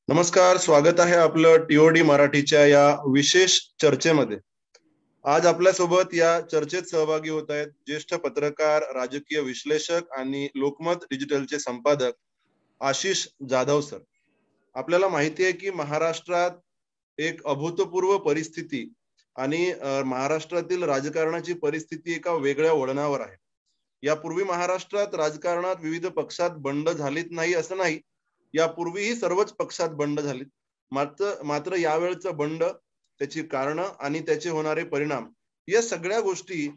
नमस्कार, स्वागत आहे आपलं टीओडी मराठीच्या या विशेष चर्चेमध्ये। आज आपल्यासोबत या चर्चेत सहभागी होत आहेत ज्येष्ठ पत्रकार, राजकीय विश्लेषक आणि लोकमत डिजिटलचे संपादक आशिष जाधव सर। आपल्याला माहिती आहे की महाराष्ट्रात एक अभूतपूर्व परिस्थिती आणि महाराष्ट्रातील राजकारणाची परिस्थिती एका वेगळ्या वळणावर आहे। यापूर्वी महाराष्ट्रात राजकारणात विविध पक्षात बंड झालीत नाही असं नाही, यापूर्वीही सर्वच पक्षात बंड झालीत। मात्र यावेळचं बंड, त्याची कारण आणि त्याचे होणारे परिणाम या सगळ्या गोष्टी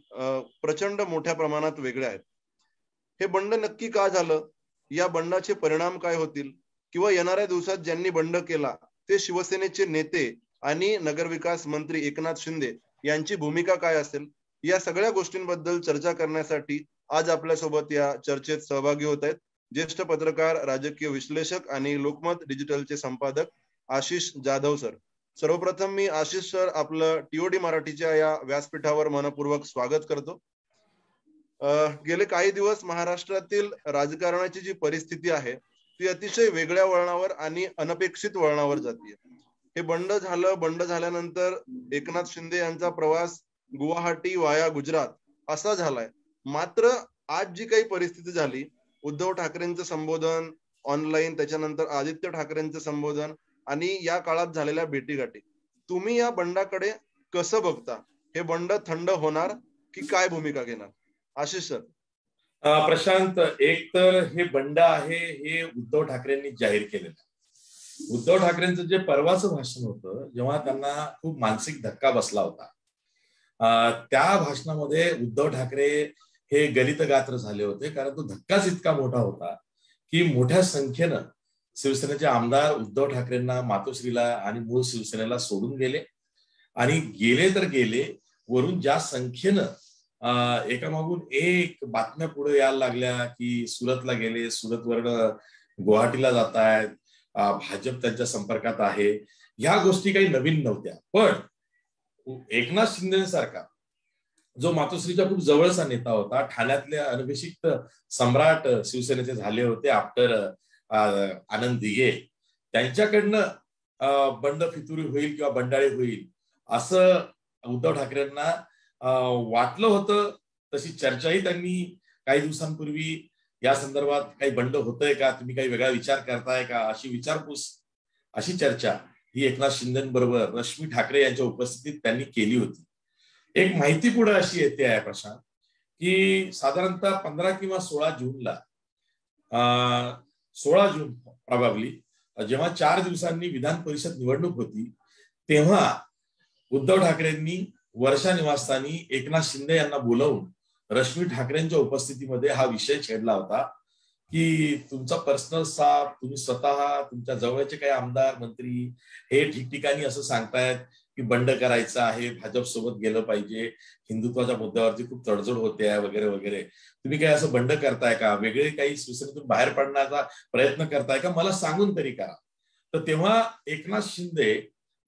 प्रचंड मोठ्या प्रमाणात वेगळ्या आहेत। हे बंड नक्की का झालं, या बंडाचे परिणाम काय होतील, किंवा येणाऱ्या दिवसात ज्यांनी बंड केला ते शिवसेनेचे नेते आणि नगरविकास मंत्री एकनाथ शिंदे यांची भूमिका काय असेल, या सगळ्या गोष्टींबद्दल चर्चा करण्यासाठी आज आपल्यासोबत या चर्चेत सहभागी होत आहेत ज्येष्ठ पत्रकार, राजकीय विश्लेषक आणि लोकमत डिजिटलचे संपादक आशिष जाधव सर। सर्वप्रथम मी आशिष सर आपलं टीओडी मराठीच्या या व्यासपीठावर मनपूर्वक स्वागत करतो। गेले काही दिवस महाराष्ट्रातील राजकारणाची जी परिस्थिती आहे ती अतिशय वेगळ्या वळणावर आणि अनपेक्षित वळणावर जाते। हे बंड झाल्यानंतर एकनाथ शिंदे यांचा प्रवास गुवाहाटी वाया गुजरात असा झालाय। मात्र आज जी काही परिस्थिती झाली, उद्धव ठाकरेंचं संबोधन ऑनलाईन, त्याच्यानंतर आदित्य ठाकरेंचं संबोधन आणि या काळात झालेल्या भेटीगाठी, तुम्ही या बंडाकडे कसं बघता? हे बंड थंड होणार की काय भूमिका घेणार? आशिष सर। प्रशांत, एक तर हे बंड आहे हे उद्धव ठाकरेंनी जाहीर केलेलं। उद्धव ठाकरेंचं जे परवाचं भाषण होतं, जेव्हा त्यांना खूप मानसिक धक्का बसला होता, त्या भाषणामध्ये उद्धव ठाकरे हे गलित गात्र झाले होते, कारण तो धक्काच इतका मोठा होता की मोठ्या संख्येनं शिवसेनेचे आमदार उद्धव ठाकरेंना, मातोश्रीला आणि मूळ शिवसेनेला सोडून गेले। आणि गेले तर गेले, वरून ज्या संख्येनं एकामागून एक बातम्या पुढे यायला लागल्या की सुरतला गेले, सुरतवरनं गुवाहाटीला जात आहेत, भाजप त्यांच्या संपर्कात आहे। ह्या गोष्टी काही नवीन नव्हत्या, पण एकनाथ शिंदेसारखा जो मातोश्रीचा खूप जवळचा नेता होता, ठाण्यातले अनभिषिक्त सम्राट शिवसेनेचे झाले होते आफ्टर आनंद दिघे, त्यांच्याकडनं बंड फितुरी होईल किंवा बंडाळी होईल असं उद्धव ठाकरेंना वाटलं होतं। तशी चर्चाही त्यांनी काही दिवसांपूर्वी या संदर्भात काही बंड होतंय का, तुम्ही काही वेगळा विचार करताय का, अशी विचारपूस, अशी चर्चा ही एकनाथ शिंदेबरोबर रश्मी ठाकरे यांच्या उपस्थितीत त्यांनी केली होती। एक माहिती पुढे अशी येते आहे प्रशांत, की साधारणतः 15 किंवा 16 जूनला 16 जून प्रॉबॅबली, जेव्हा 4 दिवसांनी विधान परिषद निवडणूक होती, तेव्हा उद्धव ठाकरेंनी वर्षा निवासस्थानी एकनाथ शिंदे यांना बोलावून रश्मी ठाकरेंच्या उपस्थितीमध्ये हा विषय छेडला होता की तुमचा पर्सनल स्टाफ, तुम्ही स्वतः, तुमच्या जवळचे काही आमदार मंत्री हे ठिकठिकाणी असं सांगतायत की बंड करायचं आहे, भाजप सोबत गेलं पाहिजे, हिंदुत्वाच्या मुद्द्यावरती खूप तडजोड होते आहे वगैरे वगैरे, तुम्ही काय असं बंड करताय का, वेगळे काही शिवसेनेतून बाहेर पडण्याचा प्रयत्न करताय का, मला सांगून तरी करा। तर तेव्हा एकनाथ शिंदे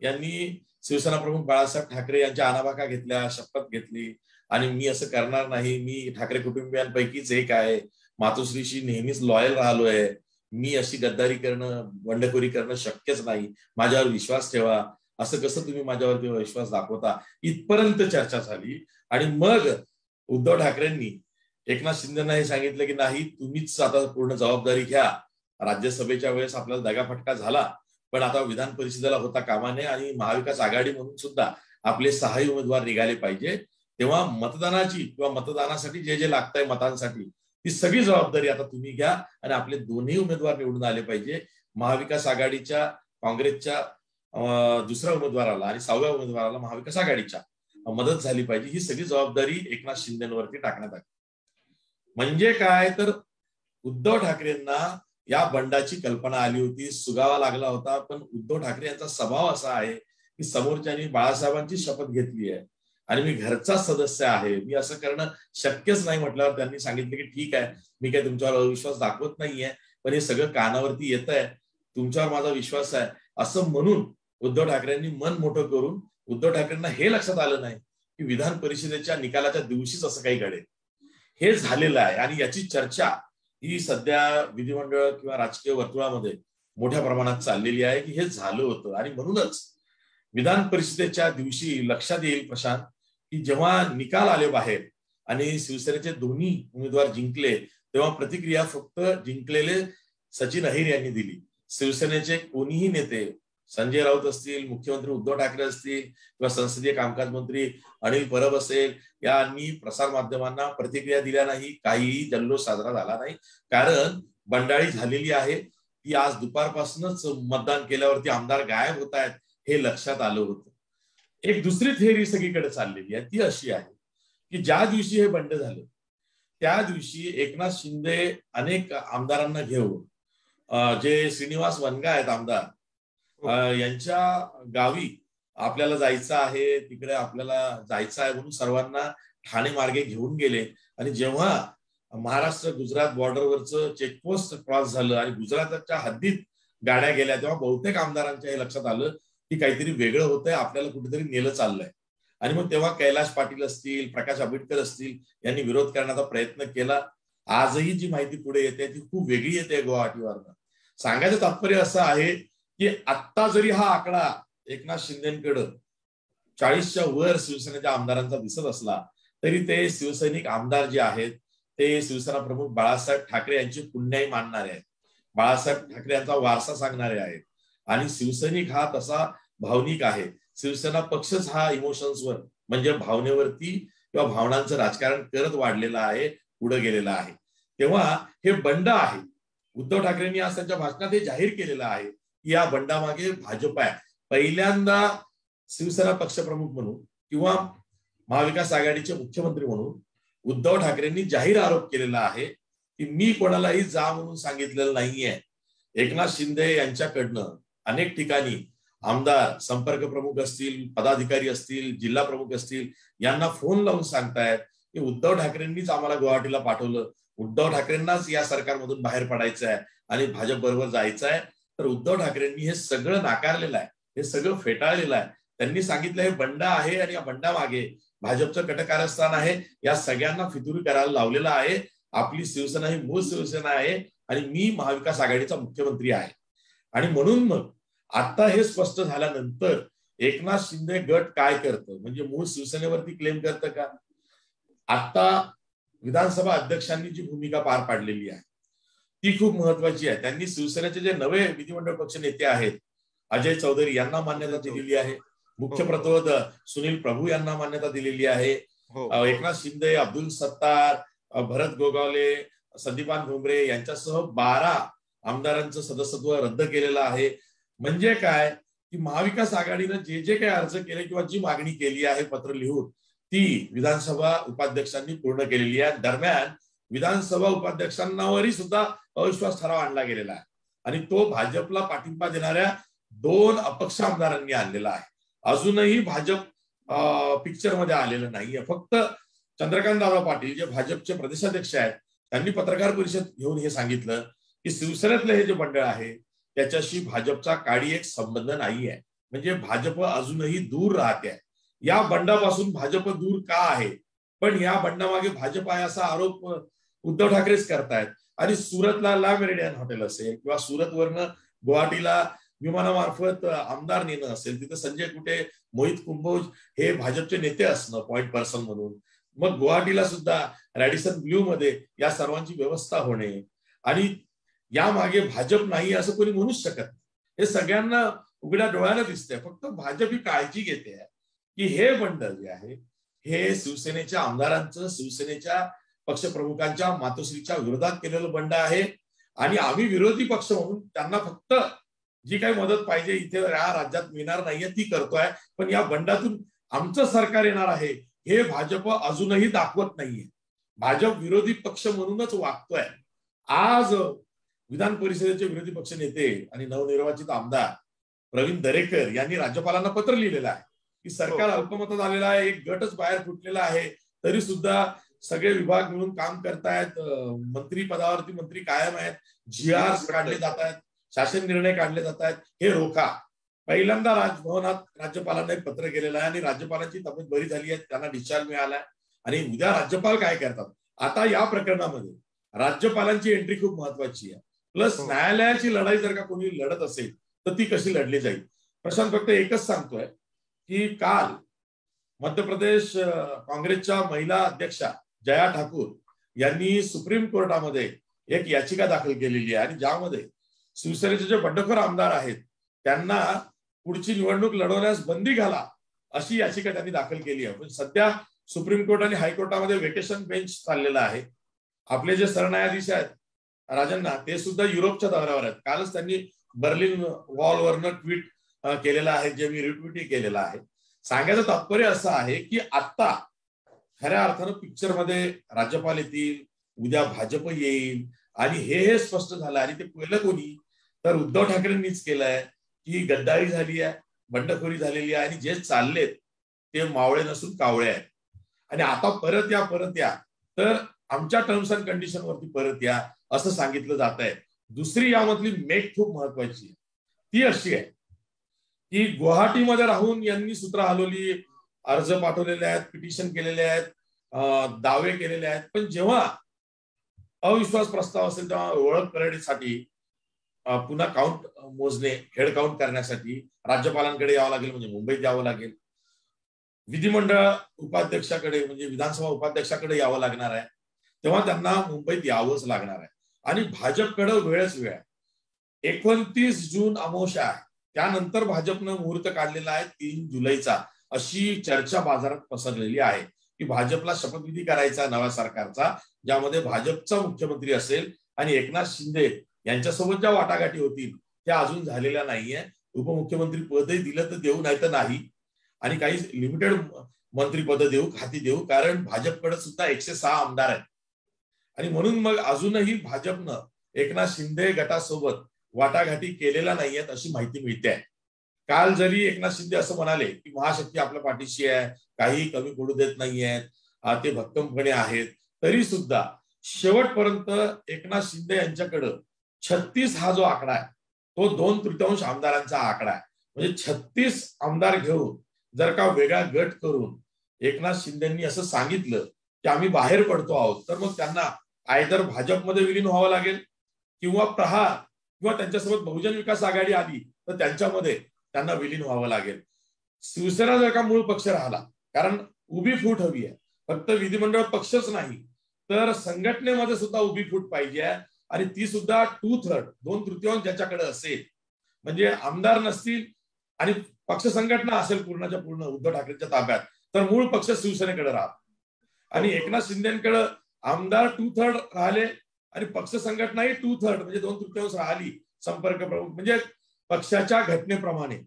यांनी शिवसेना प्रमुख बाळासाहेब ठाकरे यांच्या आनाभाका घेतल्या, शपथ घेतली आणि मी असं करणार नाही, मी ठाकरे कुटुंबियांपैकीच एक आहे, मातोश्रीशी नेहमीच लॉयल राहिलोय, मी अशी गद्दारी करणं, बंडखोरी करणं शक्यच नाही, माझ्यावर विश्वास ठेवा, असं कसं तुम्ही माझ्यावरती विश्वास दाखवता, इथपर्यंत चर्चा झाली। आणि मग उद्धव ठाकरेंनी एकनाथ शिंदेना हे सांगितलं की नाही, तुम्हीच आता पूर्ण जबाबदारी घ्या, राज्यसभेच्या वेळेस आपल्याला दगाफटका झाला, पण आता विधान परिषदेला होता कामा नये आणि महाविकास आघाडी म्हणून सुद्धा आपले 6 उमेदवार निघाले पाहिजे। तेव्हा मतदानाची किंवा मतदानासाठी जे जे लागतंय मतांसाठी, ती सगळी जबाबदारी आता तुम्ही घ्या आणि आपले दोन्ही उमेदवार निवडून आले पाहिजे। महाविकास आघाडीच्या, काँग्रेसच्या दुसऱ्या उमेदवाराला आणि 6व्या उमेदवाराला महाविकास आघाडीच्या मदत झाली पाहिजे, ही सगळी जबाबदारी एकनाथ शिंदेवरती टाकण्यात आली। म्हणजे काय, तर उद्धव ठाकरेंना या बंडाची कल्पना आली होती, सुगावा लागला होता, पण उद्धव ठाकरे यांचा स्वभाव असा आहे की समोरच्यांनी बाळासाहेबांची शपथ घेतली आहे आणि मी घरचा सदस्य आहे, मी असं करणं शक्यच नाही म्हटल्यावर त्यांनी सांगितलं की ठीक आहे, मी काही तुमच्यावर अविश्वास दाखवत नाहीये, पण हे सगळं कानावरती येत आहे, तुमच्यावर माझा विश्वास आहे असं म्हणून उद्धव ठाकरेंनी मन मोठं करून, उद्धव ठाकरेंना हे लक्षात आलं नाही की विधान परिषदेच्या निकालाच्या दिवशीच असं काही घडेल, हे झालेलं आहे। आणि याची चर्चा ही सध्या विधिमंडळ किंवा राजकीय वर्तुळामध्ये मोठ्या प्रमाणात चाललेली आहे की हे झालं होतं. आणि म्हणूनच विधान परिषदेच्या दिवशी लक्षात येईल प्रशांत, की जेव्हा निकाल आले बाहेर आणि शिवसेनेचे दोन्ही उमेदवार जिंकले, तेव्हा प्रतिक्रिया फक्त जिंकलेले सचिन अहिर यांनी दिली. शिवसेनेचे कोणीही नेते, संजय राऊत असतील, मुख्यमंत्री उद्धव ठाकरे असतील किंवा संसदीय कामकाज मंत्री अनिल परब असेल, यांनी प्रसार माध्यमांना प्रतिक्रिया दिल्या नाही. काहीही जल्लोष साजरा झाला नाही, कारण बंडाळी झालेली आहे. ती आज दुपारपासूनच मतदान केल्यावरती आमदार गायब होत आहेत हे लक्षात आलं होतं. एक दुसरी थिअरी सगळीकडे चाललेली आहे, ती अशी आहे की ज्या दिवशी हे बंड झालं त्या दिवशी एकनाथ शिंदे अनेक आमदारांना घेऊन जे श्रीनिवास वनगा आहेत आमदार, यांच्या गावी आपल्याला जायचं आहे, तिकडे आपल्याला जायचं आहे म्हणून सर्वांना ठाणे मार्गे घेऊन गेले. आणि जेव्हा महाराष्ट्र गुजरात बॉर्डरवरचं चेकपोस्ट क्रॉस झालं आणि गुजरातच्या हद्दीत गाड्या गेल्या, तेव्हा बहुतेक आमदारांच्या हे लक्षात आलं की काहीतरी वेगळं होतंय, आपल्याला कुठेतरी नेलं चाललंय. आणि मग तेव्हा कैलाश पाटील असतील, प्रकाश आंबेडकर असतील, यांनी विरोध करण्याचा प्रयत्न केला. आजही जी माहिती पुढे येते ती खूप वेगळी येते गुवाहाटीवरनं. सांगायचं तात्पर्य असं आहे की आत्ता जरी हा आकडा एकनाथ शिंदेकडे 40च्या वर शिवसेनेच्या आमदारांचा दिसत असला, तरी ते शिवसैनिक आमदार जे आहेत ते शिवसेना प्रमुख बाळासाहेब ठाकरे यांची पुण्याई मानणारे आहेत, बाळासाहेब ठाकरे यांचा वारसा सांगणारे आहेत. आणि शिवसैनिक हा तसा भावनिक आहे. शिवसेना पक्षच हा इमोशन्सवर म्हणजे भावनेवरती किंवा भावनांचं राजकारण करत वाढलेला आहे, पुढे गेलेला आहे. तेव्हा हे बंड आहे. उद्धव ठाकरेंनी आज त्यांच्या भाषणात हे जाहीर केलेलं आहे की या बंडामागे भाजप आहे. पहिल्यांदा शिवसेना पक्षप्रमुख म्हणून किंवा महाविकास आघाडीचे मुख्यमंत्री म्हणून उद्धव ठाकरेंनी जाहीर आरोप केलेला आहे की मी कोणालाही जा म्हणून सांगितलेलं नाहीये. एकनाथ शिंदे यांच्याकडनं अनेक ठिकाणी आमदार, संपर्क प्रमुख असतील, पदाधिकारी असतील, जिल्हा प्रमुख असतील, यांना फोन लावून सांगतायत की उद्धव ठाकरेंनीच आम्हाला गुवाहाटीला पाठवलं, उद्धव ठाकरेंनाच या सरकारमधून बाहेर पडायचं आहे आणि भाजप बरोबर जायचं आहे. तर उद्धव ठाकरेंनी हे सगळं नाकारलेलं आहे, हे सगळं फेटाळलेलं आहे. त्यांनी सांगितलं हे बंड आहे आणि या बंडामागे भाजपचं कटकारस्थान आहे. या सगळ्यांना फितुरी करायला लावलेलं आहे. आपली शिवसेना ही मूळ शिवसेना आहे आणि मी महाविकास आघाडीचा मुख्यमंत्री आहे. आणि म्हणून मग आता हे स्पष्ट झाल्यानंतर एकनाथ शिंदे गट काय करतं, म्हणजे मूळ शिवसेनेवरती क्लेम करतं का? आता विधानसभा अध्यक्षांनी जी भूमिका पार पाडलेली आहे ती खूप महत्वाची आहे. त्यांनी शिवसेनेचे जे नवे विधिमंडळ पक्ष नेते आहेत, अजय चौधरी यांना मान्यता दिलेली आहे, मुख्य प्रतोद सुनील प्रभू यांना मान्यता दिलेली आहे. एकनाथ शिंदे, अब्दुल सत्तार, भरत गोगावले, संदीपान भुमरे यांच्यासह 12 आमदारांचं सदस्यत्व रद्द केलेलं आहे. म्हणजे काय की महाविकास आघाडीनं जे जे काही अर्ज केले किंवा जी मागणी केली आहे पत्र लिहून, ती विधानसभा उपाध्यक्षांनी पूर्ण केलेली आहे. दरम्यान विधानसभा उपाध्यक्षांवरही सुद्धा अविश्वास ठराव आणला गेलेला आहे आणि तो भाजपला पाठिंबा देणाऱ्या 2 अपक्ष आमदारांनी आणलेला आहे. अजूनही भाजप पिक्चर मध्ये आलेलं नाहीये. फक्त चंद्रकांत दादा पाटील जे भाजपचे प्रदेशाध्यक्ष आहेत, त्यांनी पत्रकार परिषद घेऊन हे सांगितलं की शिवसेनेतलं हे जे मंडळ आहे त्याच्याशी भाजपचा काडी एक संबंध नाहीये. म्हणजे भाजप अजूनही दूर राहते. या बंडापासून भाजप दूर का आहे, पण या बंडामागे भाजप आहे असा आरोप उद्धव ठाकरेच करतायत. आणि सुरतला ला मेरिडियन हॉटेल असेल किंवा सुरतवरनं गुवाहाटीला विमानामार्फत आमदार नेणं असेल, तिथे संजय कुटे, मोहित कुंभोज हे भाजपचे नेते असणं पॉइंट पर्सन म्हणून, मग गुवाहाटीला सुद्धा रॅडिसन ब्ल्यू मध्ये या सर्वांची व्यवस्था होणे, आणि यामागे भाजप नाही असं कोणी म्हणूच शकत नाही. हे सगळ्यांना उघड्या डोळ्यानं दिसतंय. फक्त भाजप ही काळजी घेते की हे बंड जे आहे हे शिवसेनेच्या आमदारांचं, शिवसेनेच्या पक्षप्रमुखांच्या मातोश्रीच्या विरोधात केलेलं बंड आहे आणि आम्ही विरोधी पक्ष म्हणून त्यांना फक्त जी काही मदत पाहिजे इथे या राज्यात मिळणार नाहीये ती करतोय, पण या बंडातून आमचं सरकार येणार आहे हे भाजप अजूनही दाखवत नाहीये. भाजप विरोधी पक्ष म्हणूनच वागतोय. आज विधान परिषदेचे विरोधी पक्ष नेते आणि नवनिर्वाचित आमदार प्रवीण दरेकर यांनी राज्यपालांना पत्र लिहिलेलं आहे की सरकार अल्पमतात आलेलं आहे, एक गटच बाहेर फुटलेला आहे, तरी सुद्धा सगळे विभाग मिळून काम करतायत, मंत्री पदावरती मंत्री कायम आहेत, GR काढले जात आहेत, शासन निर्णय काढले जात आहेत, हे रोखा. पहिल्यांदा राजभवनात राज्यपालांना एक पत्र केलेलं आहे आणि राज्यपालांची तब्येत बरी झाली आहे, त्यांना डिस्चार्ज मिळालाय. आणि उद्या राज्यपाल काय करतात, आता या प्रकरणामध्ये राज्यपालांची एंट्री खूप महत्वाची आहे. प्लस न्यायालयाची लढाई जर का कोणी लढत असेल तर ती कशी लढली जाईल. प्रशांत फक्त एकच सांगतोय की काल मध्य प्रदेश काँग्रेसच्या महिला अध्यक्षा जया ठाकूर यांनी सुप्रीम कोर्टामध्ये एक याचिका दाखल केलेली आहे आणि ज्यामध्ये शिवसेनेचे जे बंडखोर आमदार आहेत त्यांना पुढची निवडणूक लढवण्यास बंदी घाला अशी याचिका त्यांनी दाखल केली आहे. पण सध्या सुप्रीम कोर्ट आणि हायकोर्टामध्ये वेकेशन बेंच चाललेला आहे. आपले जे सरन्यायाधीश आहेत राजन्ना ते सुद्धा युरोपच्या दौऱ्यावर आहेत. कालच त्यांनी बर्लिन वॉलवरनं ट्विट केलेलं आहे जे मी रिट्विटही केलेलं आहे. सांगायचं तात्पर्य असं आहे की आता खऱ्या अर्थानं पिक्चर मध्ये राज्यपाल येतील, उद्या भाजप येईल आणि हे स्पष्ट झालं. आणि ते पहिलं कोणी तर उद्धव ठाकरेंनीच केलंय की गद्दारी झाली आहे, बंडखोरी झालेली आहे आणि जे चाललेत ते मावळे नसून कावळे आहेत. आणि आता परत या तर आमच्या टर्म्स अँड कंडिशन वरती परत या असं सांगितलं जात आहे. दुसरी यामधली मेक खूप महत्वाची आहे, ती अशी आहे की गुवाहाटीमध्ये राहून यांनी सूत्र हलवली, अर्ज पाठवलेले आहेत, पिटिशन केलेले आहेत, दावे केलेले आहेत. पण जेव्हा अविश्वास प्रस्ताव असेल तेव्हा ओळख करण्यासाठी पुन्हा काउंट मोजणे, हेड काउंट करण्यासाठी राज्यपालांकडे यावं लागेल, म्हणजे मुंबईत यावं लागेल. विधिमंडळ उपाध्यक्षाकडे म्हणजे विधानसभा उपाध्यक्षाकडे यावं लागणार आहे. तेव्हा त्यांना मुंबईत यावंच लागणार आहे. आणि भाजपकडे वेळच वेळ आहे. 29 जून अमावस्या आहे, त्यानंतर भाजपनं मुहूर्त काढलेला आहे 3 जुलैचा, अशी चर्चा बाजारात पसरलेली आहे की भाजपला शपथविधी करायचा नव्या सरकारचा, ज्यामध्ये भाजपचा मुख्यमंत्री असेल आणि एकनाथ शिंदे यांच्यासोबत ज्या वाटाघाटी होतील त्या अजून झालेल्या नाहीये. उपमुख्यमंत्री पदही दिलं तर देऊ, नाही तर नाही. आणि काही लिमिटेड मंत्रीपद देऊ, खाती देऊ, कारण भाजपकडे सुद्धा 106 आमदार आहेत. आणि म्हणून मग अजूनही भाजपनं एकनाथ शिंदे गटासोबत वाटाघाटी केलेल्या नाहीयेत अशी माहिती मिळते आहे. काल जरी एकनाथ शिंदे असं म्हणाले की महाशक्ती आपल्या पाठीशी आहे, काही कमी पडू देत नाहीयेत, ते भक्कमपणे आहेत, तरी सुद्धा शेवटपर्यंत एकनाथ शिंदे यांच्याकडं 36 हा जो आकडा आहे तो 2/3 आमदारांचा आकडा आहे. म्हणजे 36 आमदार घेऊन जर का वेगळा गट करून एकनाथ शिंदेंनी असं सांगितलं की आम्ही बाहेर पडतो आहोत, तर मग त्यांना आयदर भाजपमध्ये विलीन व्हावं लागेल किंवा प्रहार किंवा त्यांच्यासोबत बहुजन विकास आघाडी आली तर त्यांच्यामध्ये त्यांना विलीन व्हावं लागेल. शिवसेना जर का मूळ पक्ष राहिला, कारण उभी फूट हवी आहे, फक्त विधिमंडळ पक्षच नाही तर संघटनेमध्ये सुद्धा उभी फूट पाहिजे आहे. आणि ती सुद्धा 2/3 ज्याच्याकडे असेल, म्हणजे आमदार नसतील आणि पक्ष संघटना असेल पूर्णच्या पूर्ण उद्धव ठाकरेंच्या ताब्यात, तर मूळ पक्ष शिवसेनेकडे राहत. आणि एकनाथ शिंदेकडे आमदार 2/3 राहिले आणि पक्ष संघटनाही 2/3 म्हणजे 2/3 राहिली. संपर्क प्रमुख म्हणजे पक्षाच्या घटनेप्रमाणे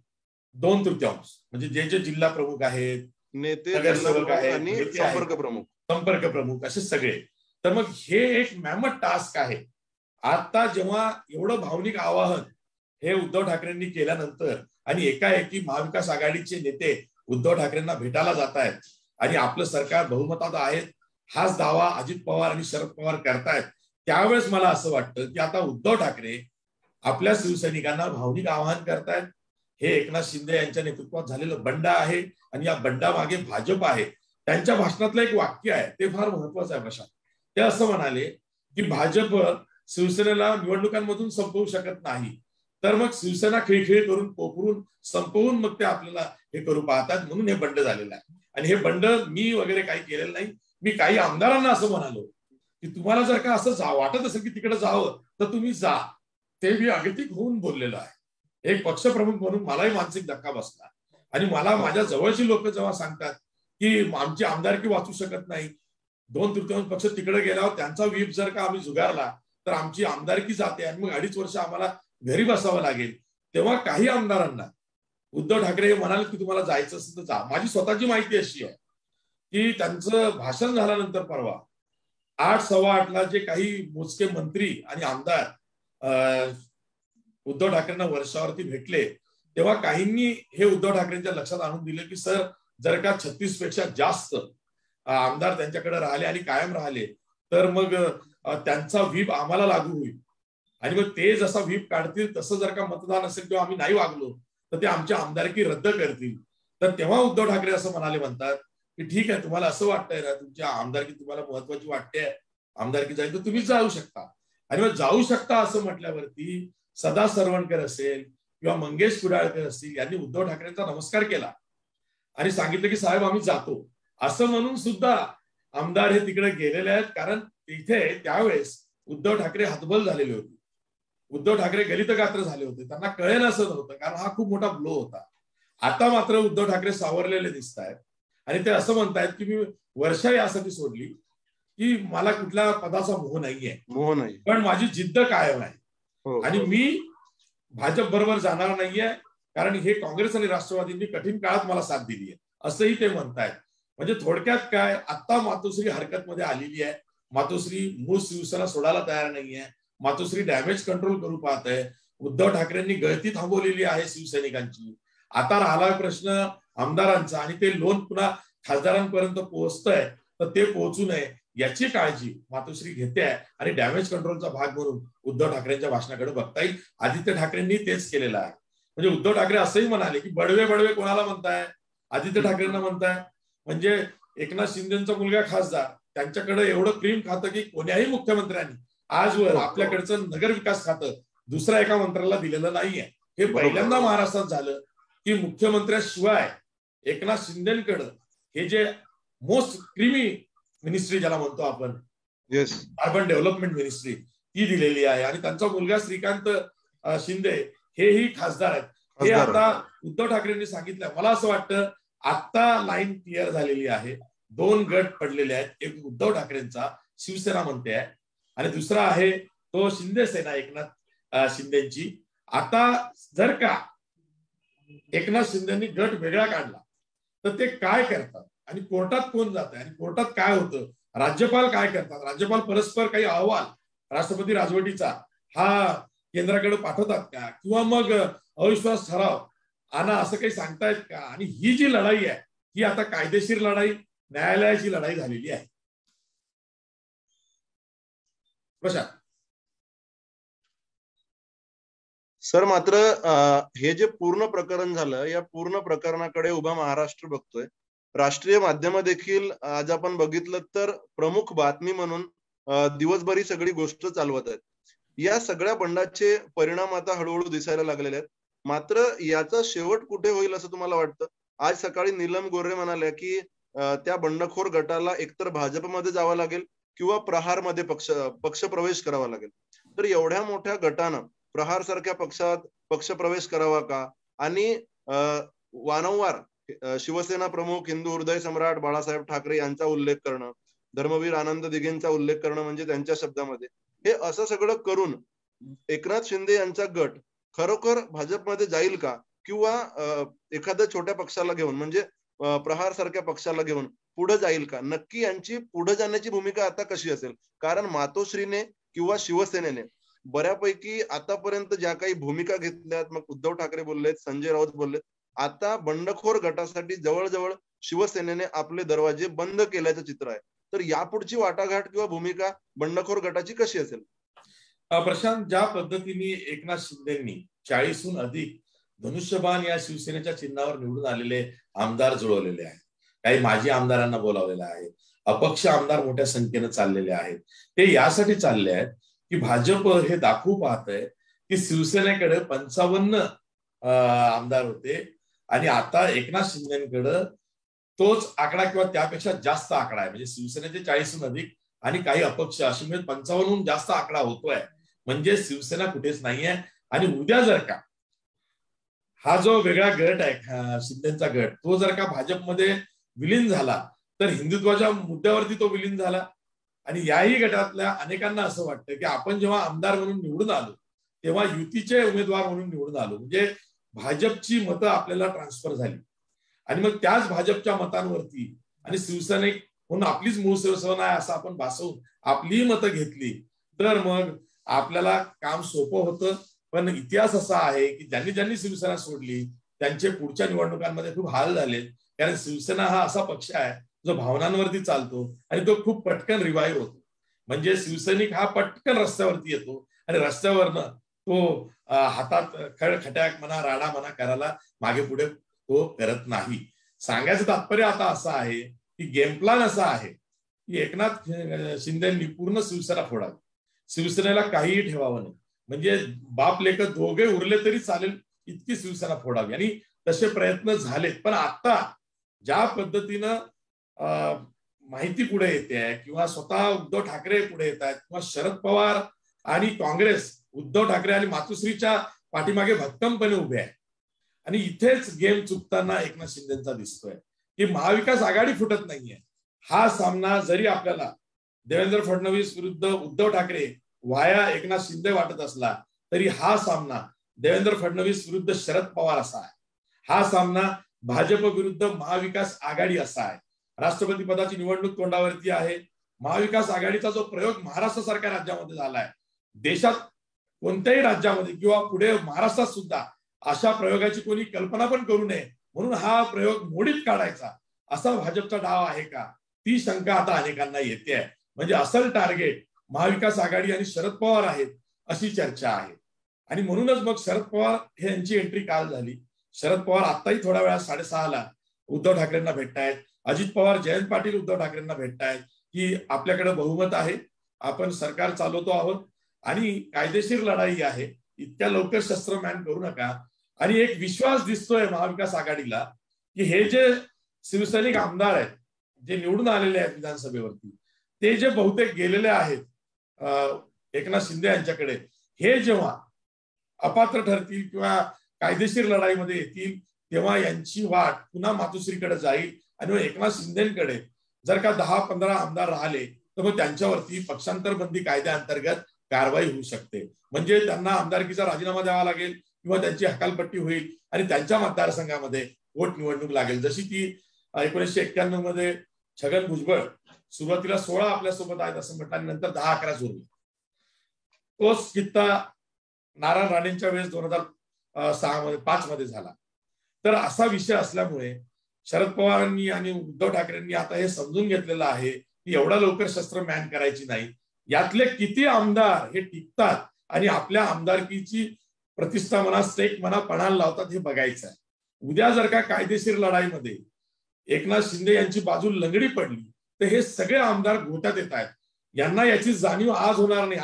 2/3 म्हणजे जे जिल्हा प्रमुख आहेत, नेते, नगरसेवक आहेत, आणि संपर्क प्रमुख असे सगळे. तर मग हे एक मॅमट टास्क आहे. आता जेव्हा एवढं भावनिक आवाहन हे उद्धव ठाकरेंनी केल्यानंतर आणि एकाएकी महाविकास आघाडीचे नेते उद्धव ठाकरेंना भेटायला जात आहेत आणि आपलं सरकार बहुमतात आहे हाच दावा अजित पवार आणि शरद पवार करतायत, त्यावेळेस मला असं वाटतं की आता उद्धव ठाकरे आपल्या शिवसैनिकांना भावनिक आवाहन करतायत. हे एकनाथ शिंदे यांच्या नेतृत्वात झालेलं बंड आहे आणि या बंडामागे भाजप आहे. त्यांच्या भाषणातलं एक वाक्य आहे ते फार महत्वाचं आहे प्रशांत. ते असं म्हणाले की भाजप शिवसेनेला निवडणुकांमधून संपवू शकत नाही, तर मग शिवसेना खिळखिळी करून पोखरून संपवून मग ते आपल्याला हे करू पाहतात, म्हणून हे बंड झालेलं आहे. आणि हे बंड मी वगैरे काही केलेलं नाही. मी काही आमदारांना असं म्हणालो की तुम्हाला जर का असं वाटत असेल की तिकडे जावं तर तुम्ही जा, ते मी अगतिक होऊन बोललेलो आहे. एक पक्षप्रमुख म्हणून मलाही मानसिक धक्का बसला. आणि मला माझ्या जवळची लोक जेव्हा सांगतात की आमची आमदारकी वाचू शकत नाही, 2/3 पक्ष तिकडे गेल्यावर त्यांचा व्हीप जर का आम्ही जुगारला तर आमची आमदारकी जाते आणि मग 2.5 वर्ष आम्हाला घरी बसावं लागेल, तेव्हा काही आमदारांना उद्धव ठाकरे म्हणाले की तुम्हाला जायचं असेल तर जा. माझी स्वतःची माहिती अशी आहे की त्यांचं भाषण झाल्यानंतर परवा 8:15 जे काही मोजके मंत्री आणि आमदार उद्धव ठाकरेंना वर्षावरती भेटले, तेव्हा काहींनी हे उद्धव ठाकरेंच्या लक्षात आणून दिले की सर जर का 36 पेक्षा जास्त आमदार त्यांच्याकडे राहिले आणि कायम राहिले तर मग त्यांचा व्हीप आम्हाला लागू होईल. आणि मग ते जसा व्हीप काढतील तसं जर का मतदान असेल किंवा आम्ही नाही वागलो तर ते आमची आमदारकी रद्द करतील. तर तेव्हा उद्धव ठाकरे असं म्हणाले, म्हणतात की ठीक आहे, तुम्हाला असं वाटतंय ना तुमची आमदारकी तुम्हाला महत्वाची वाटते, आमदारकी जाईल तर तुम्ही जाऊ शकता. आणि मग जाऊ शकता असं म्हटल्यावरती सदा सरवणकर असेल किंवा मंगेश कुडाळकर असतील यांनी उद्धव ठाकरेंचा नमस्कार केला आणि सांगितलं की साहेब आम्ही जातो असं म्हणून सुद्धा आमदार हे तिकडे गेलेले आहेत. कारण तिथे त्यावेळेस उद्धव ठाकरे हतबल झालेले होते, उद्धव ठाकरे गलितगात्र झाले होते, त्यांना कळेल असं नव्हतं कारण हा खूप मोठा ब्लो होता. आता मात्र उद्धव ठाकरे सावरलेले दिसत आहेत आणि ते असं म्हणतायत की मी वर्षा यासाठी सोडली की मला कुठल्या पदाचा मोह नाहीये, पण माझी जिद्द कायम आहे आणि मी भाजप बरोबर जाणार नाहीये कारण हे काँग्रेस आणि राष्ट्रवादींनी कठीण काळात मला साथ दिली आहे असंही ते म्हणतायत. म्हणजे थोडक्यात काय, आता मातोश्री हरकतमध्ये आलेली आहे. मातोश्री मूळ शिवसेना सोडायला तयार नाहीये, मातोश्री डॅमेज कंट्रोल करू पाहत आहे. उद्धव ठाकरेंनी गळती थांबवलेली आहे शिवसैनिकांची. आता राहिला प्रश्न आमदारांचा आणि ते लोन पुन्हा खासदारांपर्यंत पोहोचतंय तर ते पोहोचू नये याची काळजी मातोश्री घेते आहे आणि डॅमेज कंट्रोलचा भाग म्हणून उद्धव ठाकरेंच्या भाषणाकडे बघता येईल. आदित्य ठाकरेंनी तेच केलेलं आहे. म्हणजे उद्धव ठाकरे असंही म्हणाले की बडवे बडवे कोणाला म्हणताय, आदित्य ठाकरेंना म्हणताय. म्हणजे एकनाथ शिंदेचा मुलगा खासदार, त्यांच्याकडे एवढं प्रेम खातं की कोण्याही मुख्यमंत्र्यांनी आजवर आपल्याकडचं नगर विकास खातं दुसऱ्या एका मंत्र्याला दिलेलं नाहीये. हे पहिल्यांदा महाराष्ट्रात झालं की मुख्यमंत्र्याशिवाय एकनाथ शिंदेकडं हे जे मोस्ट क्रीमी मिनिस्ट्री ज्याला म्हणतो आपण, अर्बन डेव्हलपमेंट मिनिस्ट्री, ती दिलेली आहे. आणि त्यांचा मुलगा श्रीकांत शिंदे हेही खासदार आहेत. हे आता उद्धव ठाकरेंनी सांगितलं. मला असं वाटतं आता लाईन क्लिअर झालेली आहे. 2 गट पडलेले आहेत, एक उद्धव ठाकरेंचा शिवसेना म्हणते आहे आणि दुसरा आहे तो शिंदे सेना एकनाथ शिंदेची. आता जर का एकनाथ शिंदेनी गट वेगळा काढला तर ते काय करतात आणि कोर्टात कोण जात आहे आणि कोर्टात काय होतं, राज्यपाल काय करतात, राज्यपाल परस्पर काही अहवाल राष्ट्रपती राजवटीचा हा केंद्राकडे पाठवतात का, किंवा मग अविश्वास ठराव आणा असं काही सांगतायत का. आणि ही जी लढाई आहे ही आता कायदेशीर लढाई, न्यायालयाची लढाई झालेली आहे. प्रशांत सर, मात्र हे जे पूर्ण प्रकरण झालं, या पूर्ण प्रकरणाकडे उभा महाराष्ट्र बघतोय. राष्ट्रीय माध्यम देखील आज आपण बघितलं तर प्रमुख बातमी म्हणून दिवसभर ही सगळी गोष्ट चालवत आहेत. या सगळ्या बंडाचे परिणाम आता हळूहळू दिसायला लागलेले आहेत. मात्र याचा शेवट कुठे होईल असं तुम्हाला वाटतं? आज सकाळी नीलम गोरे म्हणाल्या की त्या बंडखोर गटाला एकतर भाजपमध्ये जावं लागेल किंवा प्रहारमध्ये पक्ष प्रवेश करावा लागेल. तर एवढ्या मोठ्या गटानं प्रहार सारख्या पक्षात पक्ष प्रवेश करावा का? आणि वारंवार शिवसेना प्रमुख हिंदू हृदय सम्राट बाळासाहेब ठाकरे यांचा उल्लेख करणं, धर्मवीर आनंद दिघेंचा उल्लेख करणं, म्हणजे त्यांच्या शब्दामध्ये हे असं सगळं करून एकनाथ शिंदे यांचा गट खरोखर भाजपमध्ये जाईल का, किंवा एखाद्या छोट्या पक्षाला घेऊन म्हणजे प्रहार सारख्या पक्षाला घेऊन पुढे जाईल का? नक्की यांची पुढे जाण्याची भूमिका आता कशी असेल? कारण मातोश्रीने किंवा शिवसेनेने बऱ्यापैकी आतापर्यंत ज्या काही भूमिका घेतल्यात, मग उद्धव ठाकरे बोललेत, संजय राऊत बोललेत, आता बंडखोर गटासाठी जवळजवळ शिवसेनेने आपले दरवाजे बंद केल्याचं चित्र आहे. तर यापुढची वाटाघाट किंवा भूमिका बंडखोर गटाची कशी असेल? प्रशांत, ज्या पद्धतीने एकनाथ शिंदेंनी 40हून अधिक धनुष्यबाण या शिवसेनेच्या चिन्हावर निवडून आलेले आमदार जुळवलेले आहेत, काही माजी आमदारांना बोलावलेलं आहे, अपक्ष आमदार मोठ्या संख्येने चाललेले आहेत. ते यासाठी चालले आहेत की भाजप हे दाखवू पाहत आहे की शिवसेनेकडे 55 आमदार होते आणि आता एकनाथ शिंदेकडे तोच आकडा किंवा त्यापेक्षा जास्त आकडा आहे. म्हणजे शिवसेनेचे 40हून अधिक आणि काही अपक्ष अशी म्हणजे 55हून जास्त आकडा होतोय. म्हणजे शिवसेना कुठेच नाहीये. आणि उद्या जर का हा जो वेगळा गट आहे शिंदेचा गट, तो जर का भाजपमध्ये विलीन झाला तर हिंदुत्वाच्या मुद्द्यावरती तो विलीन झाला. आणि याही गटातल्या अनेकांना असं वाटतं की आपण जेव्हा आमदार म्हणून निवडून आलो तेव्हा युतीचे उमेदवार म्हणून निवडून आलो, म्हणजे भाजपची मतं आपल्याला ट्रान्सफर झाली आणि मग त्याच भाजपच्या मतांवरती आणि शिवसैनिक म्हणून आपलीच मूळ शिवसेना आहे असं आपण भासवून आपली मतं घेतली तर मग आपल्याला काम सोपं होतं. पण इतिहास असा आहे की ज्यांनी ज्यांनी शिवसेना सोडली त्यांचे पुढच्या निवडणुकांमध्ये खूप हाल झाले. कारण शिवसेना हा असा पक्ष आहे जो भावनांवरती चालतो आणि तो खूप पटकन रिवाईव्ह होतो. म्हणजे शिवसैनिक हा पटकन रस्त्यावरती येतो आणि रस्त्यावरनं तो हातात खटाक म्हणा, राडा म्हणा करायला मागे पुढे तो करत नाही. सांगायचं तात्पर्य आता असं आहे की गेम प्लॅन असा आहे की एकनाथ शिंदेंनी पूर्ण शिवसेना फोडावी. शिवसेनेला काहीही ठेवावं नाही, म्हणजे बाप लेक दोघे उरले तरी चालेल इतकी शिवसेना फोडावी, आणि तसे प्रयत्न झालेत. पण आता ज्या पद्धतीनं माहिती पुढे येते आहे किंवा स्वतः उद्धव ठाकरे पुढे येत आहेत किंवा शरद पवार आणि काँग्रेस उद्धव ठाकरे आणि मातोश्रीच्या पाठीमागे भक्कमपणे उभे आहे, आणि इथेच गेम चुकताना एकनाथ शिंदेचा दिसतोय की महाविकास आघाडी फुटत नाहीये. हा सामना जरी आपल्याला देवेंद्र फडणवीस विरुद्ध उद्धव ठाकरे वाया एकनाथ शिंदे वाटत असला तरी हा सामना देवेंद्र फडणवीस विरुद्ध शरद पवार असा आहे. हा सामना भाजप विरुद्ध महाविकास आघाडी असा आहे. राष्ट्रपती पदाची निवडणूक तोंडावरती आहे. महाविकास आघाडीचा जो प्रयोग महाराष्ट्र सारख्या राज्यामध्ये झालाय, देशात कोणत्याही राज्यामध्ये किंवा पुढे महाराष्ट्रात सुद्धा अशा प्रयोगाची कोणी कल्पना पण करू नये, म्हणून हा प्रयोग मोडीत काढायचा असा भाजपचा डाव आहे का, ती शंका आता अनेकांना येते आहे. म्हणजे असल टार्गेट महाविकास आघाडी आणि शरद पवार आहेत अशी चर्चा आहे. आणि म्हणूनच मग शरद पवार हे यांची एंट्री काल झाली. शरद पवार आताही थोड्या वेळा 6:30 उद्धव ठाकरेंना भेटतायत. अजित पवार जयंत पाटील उद्धव ठाकरेंना भेटतायत की आपल्याकडे बहुमत आहे, आपण सरकार चालवतो आहोत आणि कायदेशीर लढाई आहे, इतक्या लवकर शस्त्र मॅन करू नका. आणि एक विश्वास दिसतोय महाविकास आघाडीला की हे जे शिवसैनिक आमदार आहेत जे निवडून आलेले आहेत विधानसभेवरती, ते जे बहुतेक गेलेले आहेत एकनाथ शिंदे यांच्याकडे, हे जेव्हा अपात्र ठरतील किंवा कायदेशीर लढाईमध्ये येतील तेव्हा यांची वाट पुन्हा मातोश्रीकडे जाईल. आणि मग एकनाथ शिंदेकडे जर का 10-15 आमदार राहिले तर मग त्यांच्यावरती पक्षांतर बंदी कायद्याअंतर्गत कारवाई होऊ शकते. म्हणजे त्यांना आमदारकीचा राजीनामा द्यावा लागेल किंवा त्यांची हकालपट्टी होईल आणि त्यांच्या मतदारसंघामध्ये पोटनिवडणूक लागेल. जशी की 1991 मध्ये छगन भुजबळ सुरुवातीला 16 आपल्यासोबत आहेत असं म्हटलं आणि नंतर 10-11 जोडले. तोच किस्सा नारायण राणेंच्या वेळेस 2005 मध्ये झाला. तर असा विषय असल्यामुळे शरद पवारांनी आणि उद्धव ठाकरेंनी आता हे समजून घेतलेलं आहे की एवढा लवकर शस्त्र मॅन करायची नाही. यातले किती आमदार हे टिकतात आणि आपल्या आमदारकीची प्रतिष्ठा म्हणा, स्टेक म्हणा, पणाला लावतात हे बघायचं आहे. उद्या जर का कायदेशीर लढाईमध्ये एकनाथ शिंदे यांची बाजू लंगडी पडली तर हे सगळे आमदार घोट्यात येत आहेत. यांना याची जाणीव आज होणार नाही,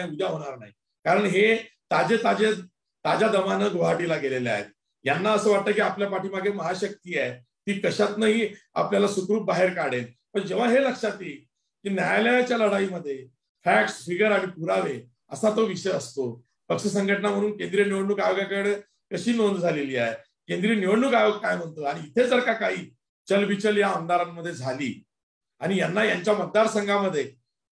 उद्या होणार नाही. कारण हे ताज्या दमानं गुवाहाटीला गेलेले आहेत. यांना असं वाटतं की आपल्या पाठीमागे महाशक्ती आहे, ती कशातनंही आपल्याला सुखरूप बाहेर काढेल. पण जेव्हा हे लक्षात येईल की न्यायालयाच्या लढाईमध्ये फॅक्ट्स, फिगर आणि पुरावे असा तो विषय असतो. पक्ष संघटना म्हणून केंद्रीय निवडणूक आयोगाकडे कशी नोंद झालेली आहे, केंद्रीय निवडणूक आयोग काय म्हणतो, आणि इथे जर का काही चलबिचल या आमदारांमध्ये झाली आणि यांना यांच्या मतदारसंघामध्ये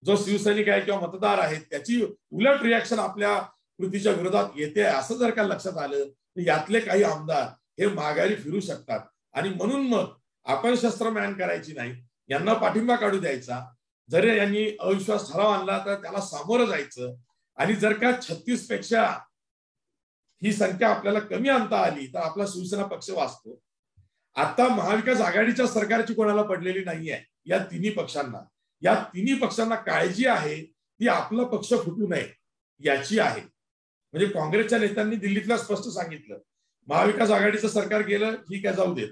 जो शिवसैनिक आहे किंवा मतदार आहेत त्याची उलट रिॲक्शन आपल्या कृतीच्या विरोधात येते असं जर का लक्षात आलं तर यातले काही आमदार हे माघारी फिरू शकतात. आणि म्हणून मग आपण शस्त्र मॅन करायची नाही, यांना पाठिंबा काढू द्यायचा. जरी यांनी अविश्वास ठराव आणला तर त्याला सामोरं जायचं. आणि जर का 36 पेक्षा ही संख्या आपल्याला कमी आणता आली तर आपला शिवसेना पक्ष वाचतो. आता महाविकास आघाडीच्या सरकारची कोणाला पडलेली नाहीये. या तिन्ही पक्षांना काळजी आहे ती आपला पक्ष फुटू नये याची आहे. म्हणजे काँग्रेसच्या नेत्यांनी दिल्लीतला स्पष्ट सांगितलं, महाविकास आघाडीचं सरकार गेलं ठीक आहे, जाऊ देत,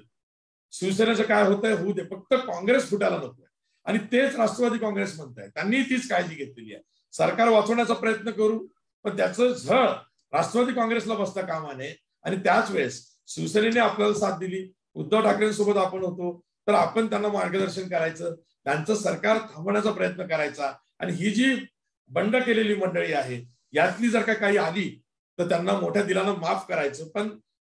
शिवसेनेचं काय होतंय होऊ दे, फक्त काँग्रेस फुटायला नकोय. आणि तेच राष्ट्रवादी काँग्रेस म्हणताय, त्यांनी तीच काळजी घेतलेली आहे. सरकार वाचवण्याचा प्रयत्न करू पण त्याचं झळ राष्ट्रवादी काँग्रेसला बसता कामा नये. आणि त्याच वेळेस शिवसेनेने आपल्याला साथ दिली, उद्धव ठाकरेंसोबत आपण होतो, तर आपण त्यांना मार्गदर्शन करायचं, त्यांचं सरकार थांबवण्याचा प्रयत्न करायचा. आणि ही जी बंड केलेली मंडळी आहे यातली जर का काही आली तर त्यांना मोठ्या दिलानं माफ करायचं. पण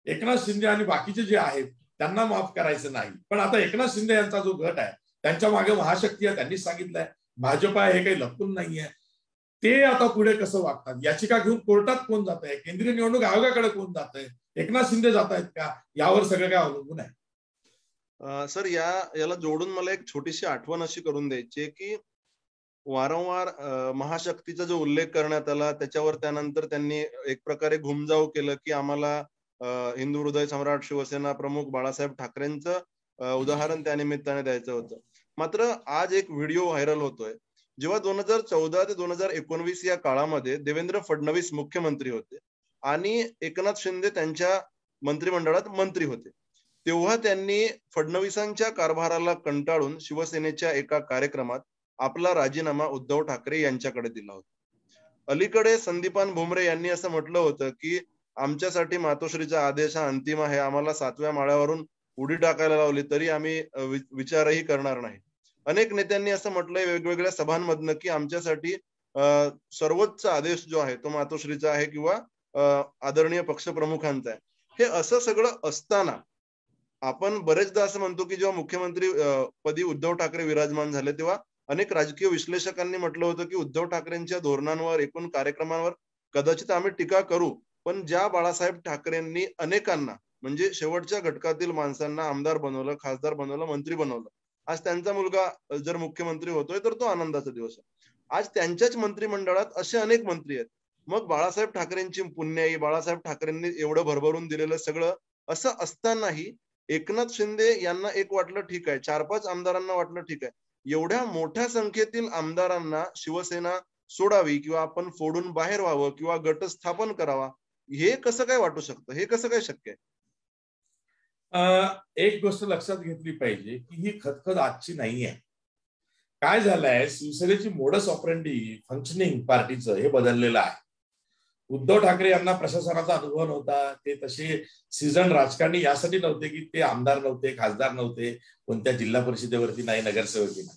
एकनाथ शिंदे आणि बाकीचे जे आहेत त्यांना माफ करायचं नाही. पण आता एकनाथ शिंदे यांचा जो गट आहे त्यांच्या मागे महाशक्ती आहे, त्यांनी सांगितलंय, भाजप आहे, हे काही लपून नाहीये. ते आता पुढे कसं वागतात, याचिका घेऊन कोर्टात कोण जात आहे, केंद्रीय निवडणूक आयोगाकडे कोण जात आहे, एकनाथ शिंदे जात आहेत का, यावर सगळं काय अवलंबून आहे. सर याला जोडून मला एक छोटीशी आठवण अशी करून द्यायची की वारंवार महाशक्तीचा जो उल्लेख करण्यात आला त्याच्यावर त्यानंतर त्यांनी एक प्रकारे घुमजाव केलं की आम्हाला हिंदू हृदय सम्राट शिवसेना प्रमुख बाळासाहेब ठाकरेंचं उदाहरण त्या निमित्ताने द्यायचं होतं. मात्र आज एक व्हिडिओ व्हायरल होतोय, जेव्हा 2014 ते 2019 या काळामध्ये देवेंद्र फडणवीस मुख्यमंत्री होते आणि एकनाथ शिंदे त्यांच्या मंत्रिमंडळात मंत्री होते, तेव्हा त्यांनी फडणवीसांच्या कारभाराला कंटाळून शिवसेनेच्या एका कार्यक्रमात आपला राजीनामा उद्धव ठाकरे यांच्याकडे दिला होता. अलीकडे संदीपान भुमरे यांनी असं म्हटलं होतं की आमच्यासाठी मातोश्रीचा आदेश हा अंतिम आहे, आम्हाला 7व्या माळ्यावरून उडी टाकायला लावली तरी आम्ही विचारही करणार नाही. अनेक नेत्यांनी असं म्हटलंय वेगवेगळ्या सभांमधनं की आमच्यासाठी सर्वोच्च आदेश जो आहे तो मातोश्रीचा आहे किंवा आदरणीय पक्षप्रमुखांचा आहे. हे असं सगळं असताना आपण बरेचदा असं म्हणतो की जेव्हा मुख्यमंत्री पदी उद्धव ठाकरे विराजमान झाले तेव्हा अनेक राजकीय विश्लेषकांनी म्हटलं होतं की उद्धव ठाकरेंच्या धोरणांवर, एकूण कार्यक्रमांवर कदाचित आम्ही टीका करू, पण ज्या बाळासाहेब ठाकरेंनी अनेकांना म्हणजे शेवटच्या घटकातील माणसांना आमदार बनवलं, खासदार बनवलं, मंत्री बनवलं, आज त्यांचा मुलगा जर मुख्यमंत्री होतोय तर तो आनंदाचा दिवस आहे. आज त्यांच्याच मंत्रिमंडळात असे अनेक मंत्री आहेत. मग बाळासाहेब ठाकरेंची पुण्याई, बाळासाहेब ठाकरेंनी एवढं भरभरून दिलेलं सगळं असं असतानाही एकनाथ शिंदे यांना एक वाटलं ठीक आहे, 4-5 आमदारांना वाटलं ठीक आहे, एवढ्या मोठ्या संख्येतील आमदारांना शिवसेना सोडावी किंवा आपण फोडून बाहेर व्हावं किंवा गट स्थापन करावा, हे कसं काय वाटू शकतं? हे कसं काय शक्य आहे? एक गोष्ट लक्षात घेतली पाहिजे की ही खतखत आजची नाहीये. काय झालंय, शिवसेनेची मोडस ऑपरेंडी फंक्शनिंग पार्टीचं हे बदललेलं आहे. उद्धव ठाकरे यांना प्रशासनाचा अनुभव नव्हता, ते तसे सीझन राजकारणी यासाठी नव्हते की ते आमदार नव्हते, खासदार नव्हते, कोणत्या जिल्हा परिषदेवरती नाही, नगरसेवकी नाही.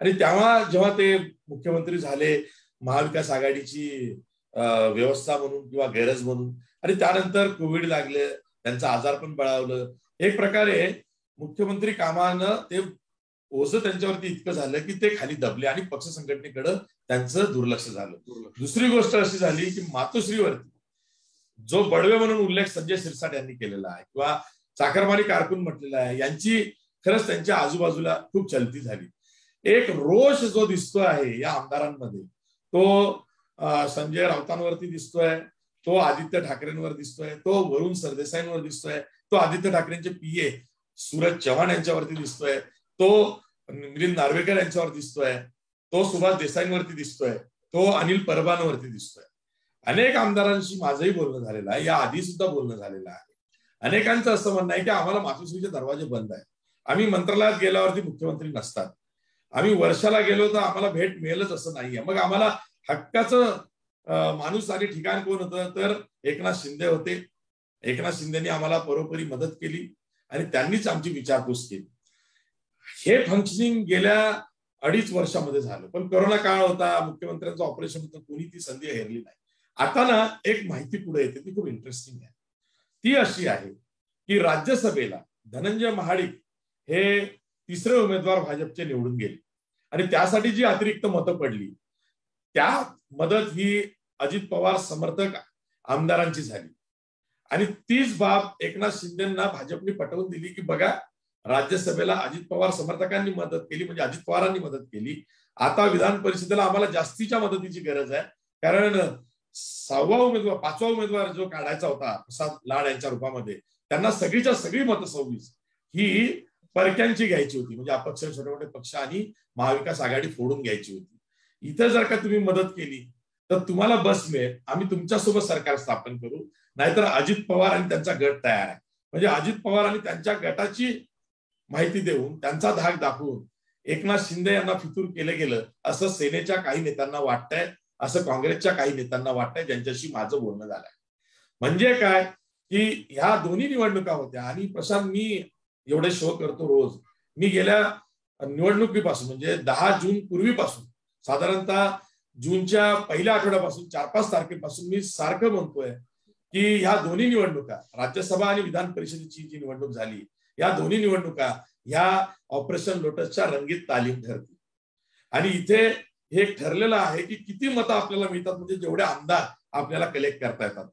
आणि तेव्हा जेव्हा ते मुख्यमंत्री झाले महाविकास आघाडीची व्यवस्था म्हणून किंवा गैरज म्हणून, आणि त्यानंतर कोविड लागले, त्यांचं आजार पण बळावलं, एक प्रकारे मुख्यमंत्री कामानं ते ओझं त्यांच्यावरती इतकं झालं की ते खाली दबले आणि पक्ष संघटनेकडे त्यांचं दुर्लक्ष झालं. दुसरी गोष्ट अशी झाली की मातोश्रीवरती जो बडवे म्हणून उल्लेख संजय शिरसाट यांनी केलेला आहे किंवा चाकरमानी कारकून म्हटलेला आहे, यांची खरंच त्यांच्या आजूबाजूला खूप चलती झाली. एक रोष जो दिसतो आहे या आमदारांमध्ये तो संजय राऊतांवरती दिसतोय, तो आदित्य ठाकरेंवर दिसतोय, तो वरुण सरदेसाईंवर दिसतोय, तो आदित्य ठाकरेंचे पीए सूरज चव्हाण यांच्यावरती दिसतोय, तो मिलिंद नार्वेकर यांच्यावर दिसतोय, तो सुभाष देसाईंवरती दिसतोय, तो अनिल परबांवरती दिसतोय. अनेक आमदारांशी माझंही बोलणं झालेलं आहे, या आधी सुद्धा बोलणं झालेलं आहे. अनेकांचं असं म्हणणं आहे की आम्हाला मातोश्रीचे दरवाजे बंद आहेत, आम्ही मंत्रालयात गेल्यावरती मुख्यमंत्री नसतात, आम्ही वर्षाला गेलो तर आम्हाला भेट मिळेलच असं नाहीये. मग आम्हाला हक्काचं माणूस आणि ठिकाण कोण होतं तर एकनाथ शिंदे होते. एकनाथ शिंदेनी आम्हाला परोपरी मदत केली आणि त्यांनीच आमची विचारपूस केली. हे फंक्शनिंग गेल्या 2.5 वर्षामध्ये झालं, पण कोरोना काळ होता, मुख्यमंत्र्यांचं ऑपरेशन होतं, कोणी ती संधी हेरली नाही. आता ना एक माहिती पुढे येते, ती खूप इंटरेस्टिंग आहे. ती अशी आहे की राज्यसभेला धनंजय महाडिक हे तिसरे उमेदवार भाजपचे निवडून गेले आणि त्यासाठी जी अतिरिक्त मतं पडली त्या मदत ही अजित पवार समर्थक आमदारांची झाली. आणि तीच बाब एकनाथ शिंदेना भाजपने पटवून दिली की बघा, राज्यसभेला अजित पवार समर्थकांनी मदत केली, म्हणजे अजित पवारांनी मदत केली, आता विधान परिषदेला आम्हाला जास्तीच्या मदतीची गरज आहे, कारण 6वा उमेदवार 5वा उमेदवार जो काढायचा होता प्रसाद लाड यांच्या रूपामध्ये, त्यांना सगळीच्या सगळी मतं 26 ही परक्यांची घ्यायची होती, म्हणजे अपक्ष, छोटे मोठे पक्ष आणि महाविकास आघाडी फोडून घ्यायची होती. इथं जर का तुम्ही मदत केली तर तुम्हाला बस मिळेल, आम्ही तुमच्यासोबत सरकार स्थापन करू, नाहीतर अजित पवार आणि त्यांचा गट तयार आहे. म्हणजे अजित पवार आणि त्यांच्या गटाची माहिती देऊन, त्यांचा धाक दाखवून एकनाथ शिंदे यांना फितूर केलं गेलं असं सेनेच्या काही नेत्यांना वाटतंय, असं काँग्रेसच्या काही नेत्यांना वाटतंय, ज्यांच्याशी माझं बोलणं झालंय. म्हणजे काय की ह्या दोन्ही निवडणुका होत्या. आणि प्रशांत, मी एवढे शो करतो रोज, मी गेल्या निवडणुकीपासून म्हणजे 10 जून पूर्वीपासून, साधारणतः जूनच्या पहिल्या आठवड्यापासून 4-5 तारखेपासून मी सारखं म्हणतोय की ह्या दोन्ही निवडणुका, राज्यसभा आणि विधान परिषदेची जी निवडणूक झाली, या दोन्ही निवडणुका ह्या ऑपरेशन लोटसच्या रंगीत तालीम ठरतील. आणि इथे हे ठरलेलं आहे की किती मतं आपल्याला मिळतात, म्हणजे जेवढे आमदार आपल्याला कलेक्ट करता येतात.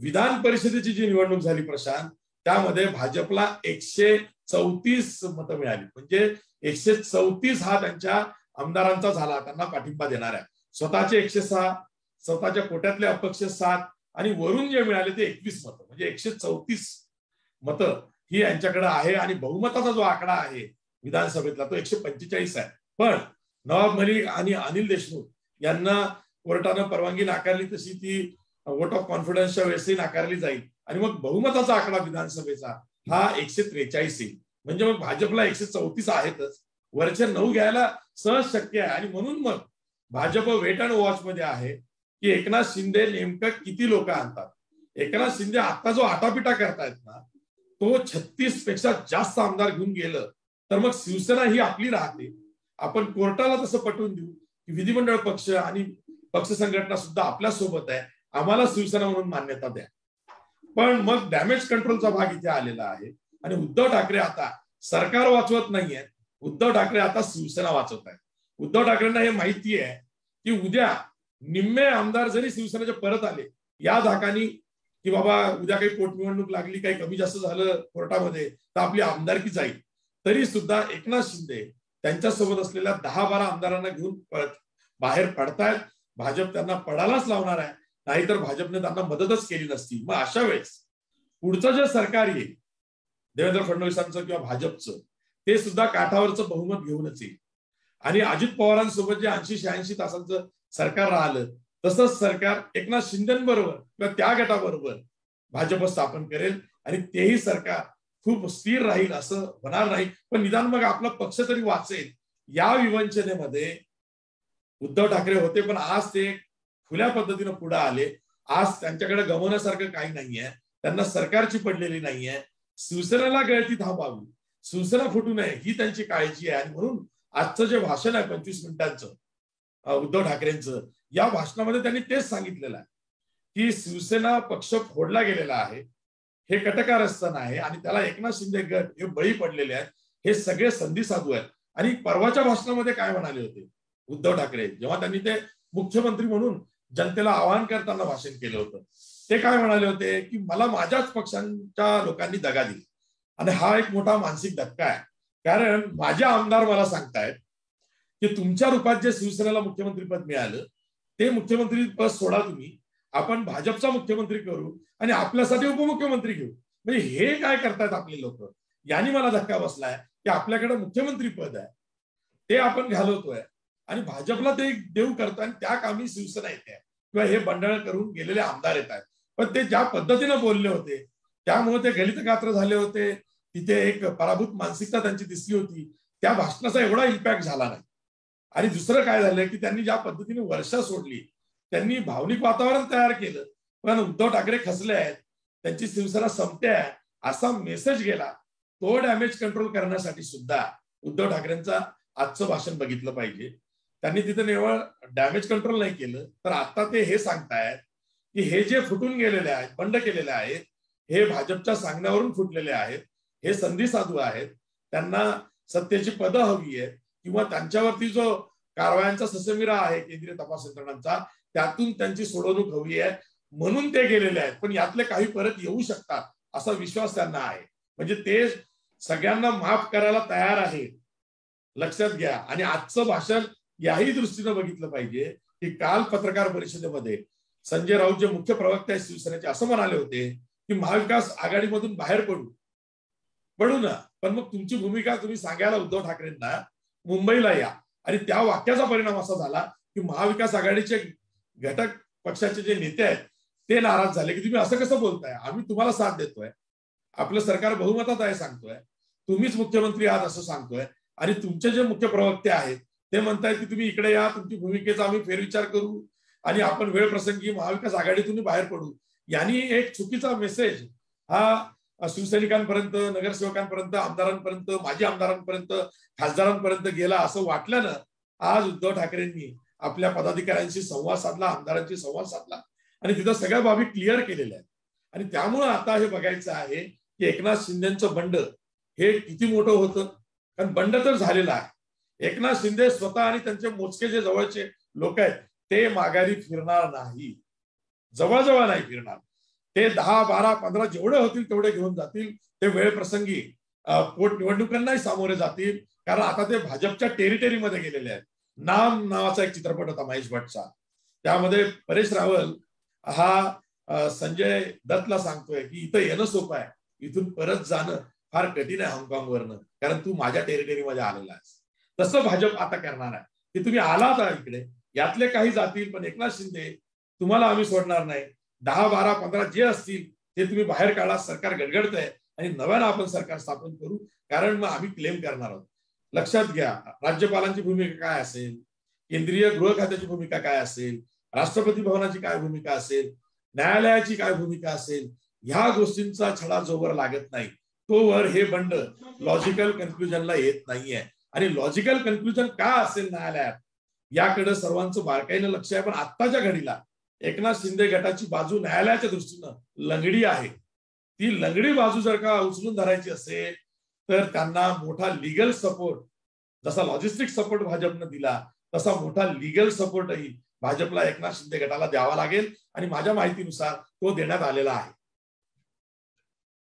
विधान परिषदेची जी निवडणूक झाली प्रशांत, त्यामध्ये भाजपला 134 मतं मिळाली, म्हणजे 134 हा त्यांच्या आमदारांचा झाला, त्यांना पाठिंबा देणाऱ्या. स्वतःचे 106, स्वतःच्या कोट्यातले अपक्ष 7 आणि वरून जे मिळाले ते 21 मतं, म्हणजे 134 मतं ही यांच्याकडे आहे. आणि बहुमताचा जो आकडा आहे विधानसभेतला तो 145 आहे. पण नवाब मलिक आणि अनिल देशमुख यांना कोर्टानं परवानगी नाकारली, तशी ती वोट ऑफ कॉन्फिडन्सच्या वेळेसही नाकारली जाईल. आणि मग बहुमताचा आकडा विधानसभेचा हा 143 येईल. म्हणजे मग भाजपला 134 आहेतच, वरचे 9 घ्यायला सहज शक्य आहे. आणि म्हणून मग भाजप वेट अँड वॉच मध्ये आहे की एकनाथ शिंदे नेमकं किती लोक आणतात. एकनाथ शिंदे आता जो आटापिटा करतायत ना, तो 36 पेक्षा जास्त आमदार घेऊन गेलं तर मग शिवसेना ही आपली राहते. आपण कोर्टाला तसं पटवून देऊ की विधिमंडळ पक्ष आणि पक्ष संघटना सुद्धा आपल्या सोबत आहे, आम्हाला शिवसेना म्हणून मान्यता द्या. पण मग डॅमेज कंट्रोलचा भाग इथे आलेला आहे आणि उद्धव ठाकरे आता सरकार वाचवत नाहीये, उद्धव ठाकरे आता शिवसेना वाचवत आहेत. उद्धव ठाकरेंना हे माहिती आहे की उद्या निम्मे आमदार जरी शिवसेनेचे परत आले या धाकानी की बाबा उद्या काही पोटनिवडणूक लागली, काही कमी जास्त झालं कोर्टामध्ये तर आपली आमदारकी जाईल, तरी सुद्धा एकनाथ शिंदे त्यांच्यासोबत असलेल्या 10-12 आमदारांना घेऊन बाहेर पडतायत. भाजप त्यांना पडायलाच लावणार आहे, नाहीतर भाजपने त्यांना मदतच केली नसती. मग अशा वेळेस पुढचं जे सरकार येईल देवेंद्र फडणवीसांचं किंवा भाजपचं, ते सुद्धा काठावरचं बहुमत घेऊनच येईल. आणि अजित पवारांसोबत जे 80-86 तासांचं सरकार राहिलं तसंच सरकार एकनाथ शिंदेबरोबर किंवा त्या गटाबरोबर भाजप स्थापन करेल आणि तेही सरकार खूप स्थिर राहील असं होणार नाही, पण निदान मग आपला पक्ष तरी वाचेल. या विवंचनेमध्ये उद्धव ठाकरे होते, पण आज ते खुल्या पद्धतीनं पुढे आले. आज त्यांच्याकडे गमवण्यासारखं काही नाहीये, त्यांना सरकारची पडलेली नाहीये. शिवसेनेला गळती थांबावी, शिवसेना फुटू नये ही त्यांची काळजी आहे. आणि म्हणून आजचं जे भाषण आहे 25 मिनिटांचं उद्धव ठाकरेंचं, या भाषणामध्ये त्यांनी तेच सांगितलेलं आहे की शिवसेना पक्ष फोडला गेलेला आहे, हे कटकारस्थान आहे आणि त्याला एकनाथ शिंदे गट हे बळी पडलेले आहेत, हे सगळे संधी साधू आहेत. आणि परवाच्या भाषणामध्ये काय म्हणाले होते उद्धव ठाकरे, जेव्हा त्यांनी ते मुख्यमंत्री म्हणून जनतेला आवाहन करताना भाषण केलं होतं, ते काय म्हणाले होते की मला माझ्याच पक्षांच्या लोकांनी दगा दिली. आणि हा एक मोठा मानसिक धक्का आहे, कारण माझे आमदार मला सांगतायत की तुमच्या रूपात जे शिवसेनेला मुख्यमंत्रीपद मिळालं ते मुख्यमंत्री पद सोडा तुम्ही, आपण भाजपचा मुख्यमंत्री करू आणि आपल्यासाठी उपमुख्यमंत्री घेऊ. म्हणजे हे काय करतायत आपले लोक, यांनी मला धक्का बसलाय की आपल्याकडे मुख्यमंत्री पद आहे ते आपण घालवतोय आणि भाजपला ते देऊ करतोय आणि त्या कामी शिवसेना येते किंवा हे बंडळ करून गेलेले आमदार येत आहेत. पण ते ज्या पद्धतीने बोलले होते त्यामुळे ते गलित गात्र झाले होते, तिथे एक पराभूत मानसिकता त्यांची दिसली होती, त्या भाषणाचा एवढा इम्पॅक्ट झाला नाही. आणि दुसरं काय झालं की त्यांनी ज्या पद्धतीने वर्षा सोडली, त्यांनी भावनिक वातावरण तयार केलं, पण उद्धव ठाकरे खचले आहेत, त्यांची शिवसेना संपते आहे असा मेसेज गेला. तो डॅमेज कंट्रोल करण्यासाठी सुद्धा उद्धव ठाकरेंचा आजचं भाषण बघितलं पाहिजे. त्यांनी तिथे निव्वळ डॅमेज कंट्रोल नाही केलं, तर आता ते हे सांगतायत की हे जे फुटून गेलेले आहेत, बंड केलेले आहेत, हे भाजपच्या सांगण्यावरून फुटलेले आहेत, हे संधी साधू आहेत, त्यांना सत्तेची पदं हवी आहेत किंवा त्यांच्यावरती जो कारवायांचा ससेमिरा आहे केंद्रीय तपास यंत्रणांचा, त्यातून त्यांची सोडवणूक हवी आहे म्हणून ते गेलेले आहेत. पण यातले काही परत येऊ शकतात असा विश्वास त्यांना आहे. म्हणजे ते सगळ्यांना माफ करायला तयार आहे, लक्षात घ्या. आणि आजचं भाषण याही दृष्टीनं बघितलं पाहिजे की काल पत्रकार परिषदेमध्ये संजय राऊत जे मुख्य प्रवक्ते आहेत शिवसेनेचे असं म्हणाले होते की महाविकास आघाडीमधून बाहेर पडू ना, पण मग तुमची भूमिका तुम्ही सांगायला उद्धव ठाकरेंना मुंबईला या. आणि त्या वाक्याचा परिणाम असा झाला की महाविकास आघाडीचे घटक पक्षाचे जे नेते आहेत ते नाराज झाले की तुम्ही असं कसं बोलताय, आम्ही तुम्हाला साथ देतोय, आपलं सरकार बहुमतात आहे सांगतोय, तुम्हीच मुख्यमंत्री आहात असं सांगतोय, आणि तुमचे जे मुख्य प्रवक्ते आहेत ते म्हणतायत की तुम्ही इकडे या, तुमची भूमिकेचा आम्ही फेरविचार करू आणि आपण वेळ प्रसंगी महाविकास आघाडीतून बाहेर पडू. यांनी एक चुकीचा मेसेज हा शिवसैनिकांपर्यंत, नगरसेवकांपर्यंत, आमदारांपर्यंत, माजी आमदारांपर्यंत, खासदारांपर्यंत गेला असं वाटल्यानं आज उद्धव ठाकरेंनी आपल्या पदाधिकाऱ्यांशी संवाद साधला, आमदारांशी संवाद साधला आणि तिथं सगळ्या बाबी क्लिअर केलेल्या आहेत. आणि त्यामुळं आता हे बघायचं आहे की एकनाथ शिंदेचं बंड हे किती मोठं होतं, कारण बंड तर झालेलं आहे. एकनाथ शिंदे स्वतः आणि त्यांचे मोजके जे जवळचे लोक आहेत ते माघारी फिरणार नाही, जवळजवळ नाही फिरणार. ते 10, 12, 15 जेवढे होतील तेवढे घेऊन जातील. ते वेळ प्रसंगी पोटनिवडणुकांनाही सामोरे जातील, कारण आता ते भाजपच्या टेरिटरीमध्ये गेलेले आहेत. नाम नावाचा एक चित्रपट होता महेश भट्टचा, त्यामध्ये परेश रावल हा संजय दत्तला सांगतोय की इथं येणं सोपं आहे, इथून परत जाणं फार कठीण आहे हाँगकाँगवरनं, कारण तू माझ्या टेरिटरीमध्ये आलेला आहेस. तसं भाजप आता करणार आहे की तुम्ही आलात इकडे, यातले काही जातील, पण एकनाथ शिंदे तुम्हाला आम्ही सोडणार नाही. 10, 12, 15 जे असतील ते तुम्ही बाहेर काढा, सरकार गडगडतंय आणि नव्यानं आपण सरकार स्थापन करू, कारण मग आम्ही क्लेम करणार आहोत. लक्षात घ्या, राज्यपालांची भूमिका काय असेल, केंद्रीय गृह खात्याची भूमिका काय असेल, राष्ट्रपती भवनाची काय भूमिका असेल, न्यायालयाची काय भूमिका असेल, ह्या गोष्टींचा छडा जोवर लागत नाही तोवर हे बंड लॉजिकल कन्क्लुजनला येत नाहीये. आणि लॉजिकल कन्क्लुजन का असेल न्यायालयात याकडे सर्वांचं बारकाईनं लक्ष आहे. पण आत्ताच्या घडीला एकनाथ शिंदे गटाची बाजू न्यायालयाच्या दृष्टीनं लंगडी आहे. ती लंगडी बाजू जर का उचलून धरायची असेल तर त्यांना मोठा लिगल सपोर्ट, जसा लॉजिस्टिक सपोर्ट भाजपनं दिला तसा मोठा लिगल सपोर्टही भाजपला एकनाथ शिंदे गटाला द्यावा लागेल आणि माझ्या माहितीनुसार तो देण्यात आलेला आहे.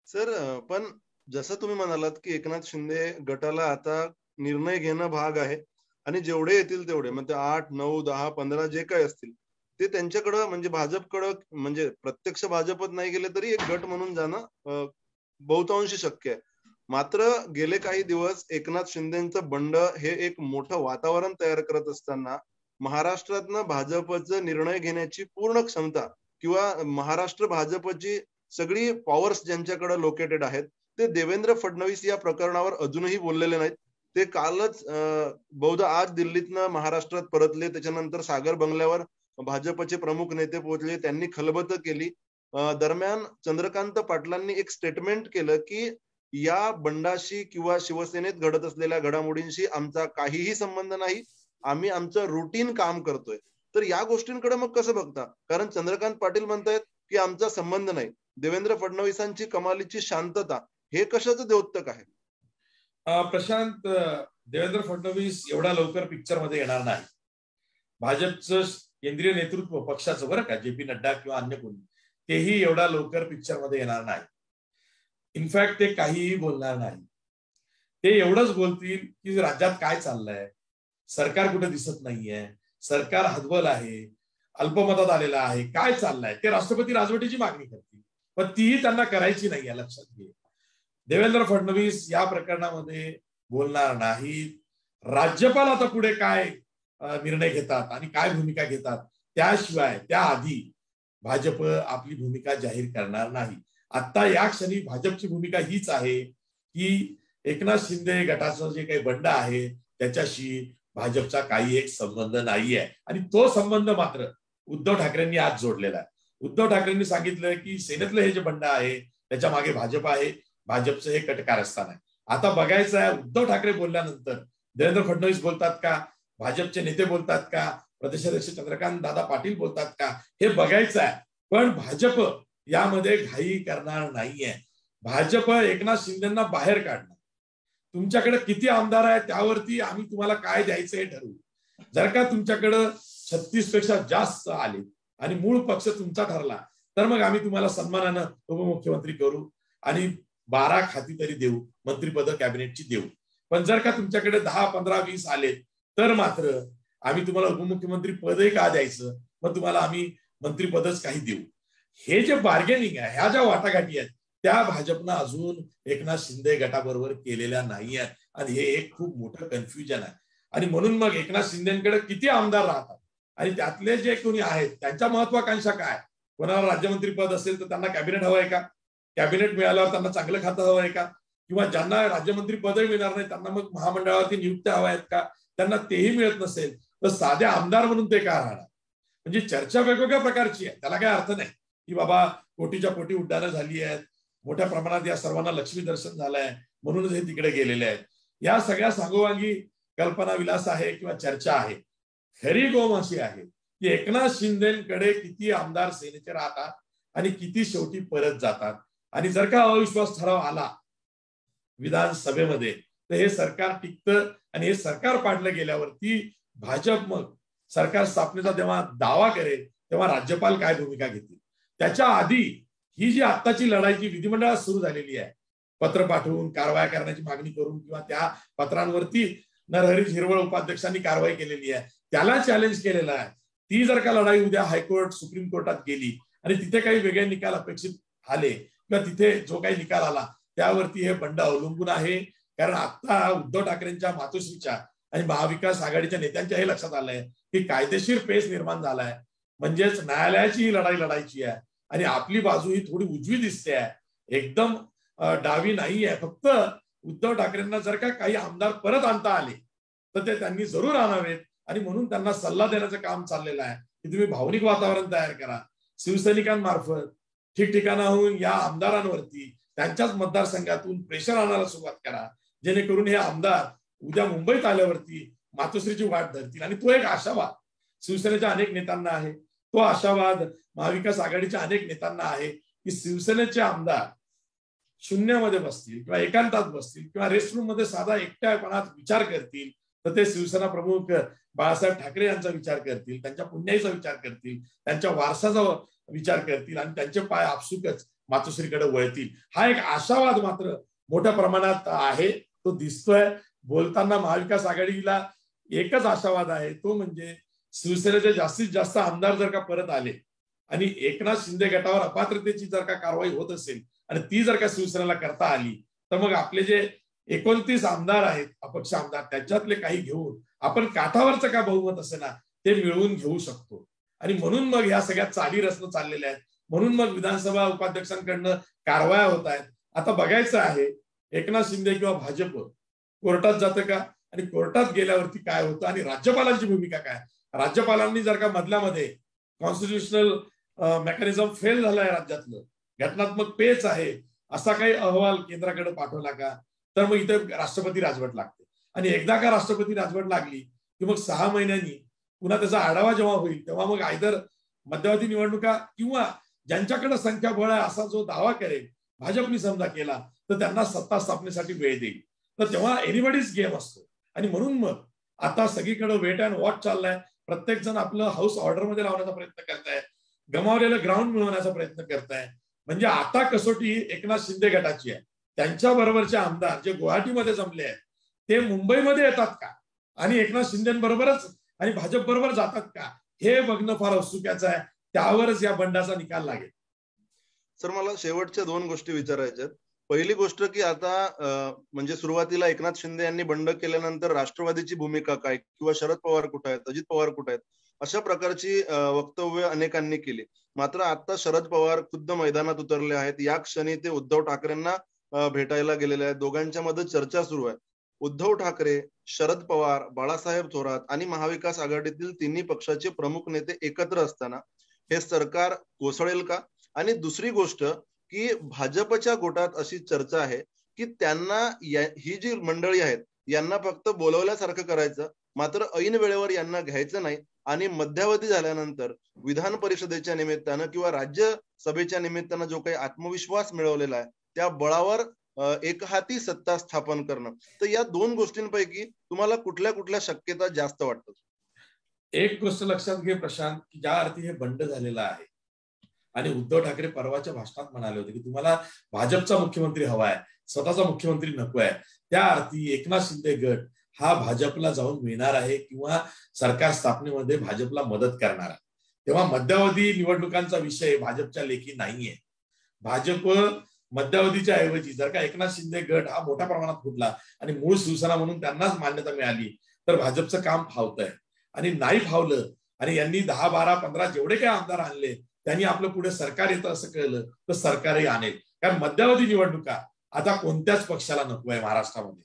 सर, पण जसं तुम्ही म्हणालात की एकनाथ शिंदे गटाला आता निर्णय घेणं भाग आहे आणि जेवढे येतील तेवढे, म्हणजे 8, 9, 10, 15 जे काही असतील ते त्यांच्याकडं, म्हणजे भाजपकडं, म्हणजे प्रत्यक्ष भाजपत नाही गेले तरी एक गट म्हणून जाणं बहुतांशी शक्य आहे. मात्र गेले काही दिवस एकनाथ शिंदेचं बंड हे एक मोठं वातावरण तयार करत असताना महाराष्ट्रातनं भाजपचं निर्णय घेण्याची पूर्ण क्षमता किंवा महाराष्ट्र भाजपची सगळी पॉवर्स ज्यांच्याकडे लोकेटेड आहेत ते देवेंद्र फडणवीस या प्रकरणावर अजूनही बोललेले नाहीत. ते कालच बहुधा आज दिल्लीतनं महाराष्ट्रात परतले. त्याच्यानंतर सागर बंगल्यावर भाजपचे प्रमुख नेते पोहोचले, त्यांनी खलबतं केली. दरम्यान चंद्रकांत पाटलांनी एक स्टेटमेंट केलं की या बंडाशी किंवा शिवसेनेत घडत असलेल्या घडामोडींशी आमचा काहीही संबंध नाही, आम्ही आमचं रुटीन काम करतोय. तर या गोष्टींकडे मग कसं बघता? कारण चंद्रकांत पाटील म्हणतायत की आमचा संबंध नाही. देवेंद्र फडणवीसांची कमालीची शांतता हे कशाचं द्योतक आहे? प्रशांत, देवेंद्र फडणवीस एवढा लवकर पिक्चर मध्ये येणार नाही. भाजपचं केंद्रीय नेतृत्व पक्षाचं, बरं का, जे पी नड्डा किंवा अन्य कोणी, तेही एवढा लवकर पिक्चर मध्ये येणार नाही. इनफॅक्ट ते काहीही बोलणार नाही. ते एवढंच बोलतील की राज्यात काय चाललंय, सरकार कुठे दिसत नाहीये, सरकार हतबल आहे, अल्पमतात आलेला आहे, काय चाललंय, ते राष्ट्रपती राजवटीची मागणी करतील. पण तीही त्यांना करायची नाही, या लक्षात घे. देवेंद्र फडणवीस या प्रकरणामध्ये बोलणार नाहीत. राज्यपाल आता पुढे काय निर्णय घेतात आणि काय भूमिका घेतात त्याशिवाय त्याआधी भाजप आपली भूमिका जाहीर करणार नाही. आता या क्षणी भाजपची भूमिका हीच आहे की एकनाथ शिंदे गटाचं जे काही बंड आहे त्याच्याशी भाजपचा काही एक संबंध नाहीये. आणि तो संबंध मात्र उद्धव ठाकरेंनी आज जोडलेला आहे. उद्धव ठाकरेंनी सांगितलं की सेनेतलं हे जे बंड आहे त्याच्या मागे भाजप आहे, भाजपचं हे कटकारस्थान आहे. आता बघायचं आहे उद्धव ठाकरे बोलल्यानंतर देवेंद्र फडणवीस बोलतात का, भाजपचे नेते बोलतात का, प्रदेशाध्यक्ष चंद्रकांत दादा पाटील बोलतात का, हे बघायचं आहे. पण भाजप यामध्ये घाई करणार नाहीये. भाजप एकनाथ शिंदेना बाहेर काढणार. तुमच्याकडे किती आमदार आहेत त्यावरती आम्ही तुम्हाला काय द्यायचं हे ठरवू. जर का तुमच्याकडं 36 पेक्षा जास्त आले आणि मूळ पक्ष तुमचा ठरला तर मग आम्ही तुम्हाला सन्मानानं उपमुख्यमंत्री करू आणि 12 खाती तरी देऊ, मंत्रिपद कॅबिनेटची देऊ. पण जर का तुमच्याकडे 10, 15, 20 आले तर मात्र आम्ही तुम्हाला उपमुख्यमंत्री पदही का द्यायचं, मग तुम्हाला आम्ही मंत्रिपदच काही देऊ. हे जे बार्गेनिंग आहे, ह्या ज्या वाटाघाटी आहेत त्या भाजपनं अजून एकनाथ शिंदे गटाबरोबर केलेल्या नाही आहेत आणि हे एक खूप मोठं कन्फ्युजन आहे. आणि म्हणून मग एकनाथ शिंदेकडे किती आमदार राहतात आणि त्यातले जे कोणी आहेत त्यांच्या महत्वाकांक्षा काय, कोणाला राज्यमंत्री पद असेल तर त्यांना कॅबिनेट हवं आहे का, कॅबिनेट मिळाल्यावर त्यांना चांगलं खातं हवं आहे का, किंवा ज्यांना राज्यमंत्री पदही मिळणार नाही त्यांना मग महामंडळावरती नियुक्त्या हव्या आहेत का, त्यांना तेही मिळत नसेल तर साधे आमदार म्हणून ते का राहणार. म्हणजे चर्चा वेगवेगळ्या प्रकारची आहे. त्याला काय अर्थ नाही की बाबा कोटीच्या कोटी उड्डाणं झाली आहेत, मोठ्या प्रमाणात या सर्वांना लक्ष्मी दर्शन झालंय म्हणूनच हे तिकडे गेलेले आहेत. या सगळ्या सांगोवांगी कल्पना विलास आहे किंवा चर्चा आहे. खरी गोम अशी आहे की एकनाथ शिंदेकडे किती आमदार सेनेचे राहतात आणि किती शेवटी परत जातात. आणि जर का अविश्वास ठराव आला विधानसभेमध्ये तर हे सरकार टिकतं आणि हे सरकार पाडलं गेल्यावरती भाजप मग सरकार स्थापनेचा जेव्हा दावा करेल तेव्हा राज्यपाल काय भूमिका घेतील. त्याच्या आधी ही जी आत्ताची लढाई जी विधिमंडळात सुरू झालेली आहे, पत्र पाठवून कारवाया करण्याची मागणी करून किंवा त्या पत्रांवरती नरहरी झिरवळ उपाध्यक्षांनी कारवाई केलेली आहे, त्याला चॅलेंज केलेलं आहे. ती जर का लढाई उद्या हायकोर्ट सुप्रीम कोर्टात गेली आणि तिथे काही वेगळे निकाल अपेक्षित आले किंवा तिथे जो काही निकाल आला त्यावरती हे बंड अवलंबून आहे. कारण आता उद्धव ठाकरेंच्या मातोश्रीच्या आणि महाविकास आघाडीच्या नेत्यांच्या हे लक्षात आलंय की कायदेशीर पेच निर्माण झालाय. म्हणजेच न्यायालयाची ही लढाई लढायची आहे आणि आपली बाजू ही थोडी उजवी दिसते आहे, एकदम डावी नाही आहे. फक्त उद्धव ठाकरेंना जर का काही आमदार परत आणता आले तर ते त्यांनी जरूर आणावेत आणि म्हणून त्यांना सल्ला देण्याचं काम चाललेलं आहे. की तुम्ही भावनिक वातावरण तयार करा, शिवसैनिकांमार्फत ठिकठिकाणाहून या आमदारांवरती त्यांच्याच मतदारसंघातून प्रेशर आणायला सुरुवात करा, जेणेकरून हे आमदार उद्या मुंबईत आल्यावरती मातोश्रीची वाट धरतील. आणि तो एक आशावाद शिवसेनेच्या अनेक नेत्यांना आहे, तो आशावाद महाविकास आघाडीच्या अनेक नेत्यांना आहे की शिवसेनेचे आमदार शून्यामध्ये बसतील किंवा एकांतात बसतील किंवा रेस्टरूम मध्ये साधा एकट्यापणात विचार करतील, तर ते शिवसेना प्रमुख बाळासाहेब ठाकरे यांचा विचार करतील, त्यांच्या पुण्याईचा विचार करतील, त्यांच्या वारसाचा विचार करतील आणि त्यांचे पाय आपसुकच मातोश्रीकडे वळतील. हा एक आशावाद मात्र मोठ्या प्रमाणात आहे, तो दिसतोय. बोलताना महाविकास आघाडीला एकच आशावाद आहे, तो म्हणजे शिवसेनेचे जास्तीत जास्त आमदार जर का परत आले आणि एकनाथ शिंदे गटावर अपात्रतेची जर का कारवाई होत असेल आणि ती जर का शिवसेनेला करता आली, तर मग आपले जे 29 आमदार आहेत अपक्ष आमदार, त्याच्यातले काही घेऊन आपण काठावरचं का बहुमत असे ना ते मिळवून घेऊ शकतो. आणि म्हणून मग ह्या सगळ्या चाली रचना चाललेल्या आहेत, म्हणून मग विधानसभा उपाध्यक्षांकडनं कारवाया होत आहेत. आता बघायचं आहे एकनाथ शिंदे किंवा भाजप कोर्टात जातं का, आणि कोर्टात गेल्यावरती काय होतं आणि राज्यपालांची भूमिका काय. राज्यपालांनी जर का मधल्यामध्ये कॉन्स्टिट्युशनल मेकॅनिझम फेल झालाय, राज्यातलं घटनात्मक पेच आहे असा काही अहवाल केंद्राकडे पाठवला का, तर मग इथे राष्ट्रपती राजवट लागते. आणि एकदा का राष्ट्रपती राजवट लागली की मग 6 महिन्यांनी पुन्हा त्याचा आढावा जेव्हा होईल तेव्हा मग आयदर मध्यावधी निवडणुका किंवा ज्यांच्याकडे संख्याबळ आहे असा जो दावा करेल भाजपनी समजा केला, तर त्यांना सत्ता स्थापनेसाठी वेळ देईल. तर तेव्हा एनिबडीज गेम असतो. आणि म्हणून मग आता सगळीकडे वेट अँड वॉच चाललाय. प्रत्येक जण आपलं हाऊस ऑर्डरमध्ये लावण्याचा प्रयत्न करताय, गमावलेलं ग्राउंड मिळवण्याचा प्रयत्न करताय. म्हणजे आता कसोटी एकनाथ शिंदे गटाची आहे. त्यांच्या बरोबरचे आमदार जे गुवाहाटीमध्ये जमले आहेत ते मुंबईमध्ये येतात का आणि एकनाथ शिंदेबरोबरच आणि भाजप बरोबर जातात का, हे बघणं फार औत्सुक्याचं आहे. त्यावरच या बंडाचा निकाल लागेल. सर, मला शेवटच्या 2 गोष्टी विचारायच्या आहेत. पहिली गोष्ट की आता म्हणजे सुरुवातीला एकनाथ शिंदे यांनी बंड केल्यानंतर राष्ट्रवादीची भूमिका काय, किंवा शरद पवार कुठे आहेत, अजित पवार कुठे आहेत, अशा प्रकारची वक्तव्य अनेकांनी केली. मात्र आता शरद पवार खुद्द मैदानात उतरले आहेत. या क्षणी ते उद्धव ठाकरेंना भेटायला गेलेले आहेत. दोघांच्या मध्ये चर्चा सुरू आहे. उद्धव ठाकरे, शरद पवार, बाळासाहेब थोरात आणि महाविकास आघाडीतील तिन्ही पक्षाचे प्रमुख नेते एकत्र असताना हे सरकार कोसळेल का. आणि दुसरी गोष्ट की भाजपच्या गोटात अशी चर्चा आहे की त्यांना ही जी मंडळी आहेत यांना फक्त बोलवल्यासारखं करायचं, मात्र ऐन वेळेवर यांना घ्यायचं नाही. आणि मध्यावधी झाल्यानंतर विधान परिषदेच्या निमित्तानं किंवा राज्यसभेच्या निमित्तानं जो काही आत्मविश्वास मिळवलेला आहे त्या बळावर एकहाती सत्ता स्थापन करणं. तर या 2 गोष्टींपैकी तुम्हाला कुठल्या कुठल्या शक्यता जास्त वाटतात? एक गोष्ट लक्षात घे प्रशांत, की ज्या अर्थी हे बंड झालेलं आहे आणि उद्धव ठाकरे परवाच्या भाषणात म्हणाले होते की तुम्हाला भाजपचा मुख्यमंत्री हवा आहे, स्वतःचा मुख्यमंत्री नको आहे, त्या अर्थी एकनाथ शिंदे गट हा भाजपला जाऊन मिळणार आहे किंवा सरकार स्थापनेमध्ये भाजपला मदत करणार आहे. तेव्हा मध्यावधी निवडणुकांचा विषय भाजपच्या लेखी नाहीये. भाजप मध्यावधीच्या ऐवजी जर का एकनाथ शिंदे गट हा मोठ्या प्रमाणात फुटला आणि मूळ शिवसेना म्हणून त्यांनाच मान्यता मिळाली तर भाजपचं काम फावतंय. आणि नाही फावलं आणि यांनी 10, 12, 15 जेवढे काही आमदार आणले त्यांनी आपलं पुढे सरकार येतं असं कळलं तर सरकारही आणेल. कारण मध्यावधी निवडणुका आता कोणत्याच पक्षाला नको आहे महाराष्ट्रामध्ये.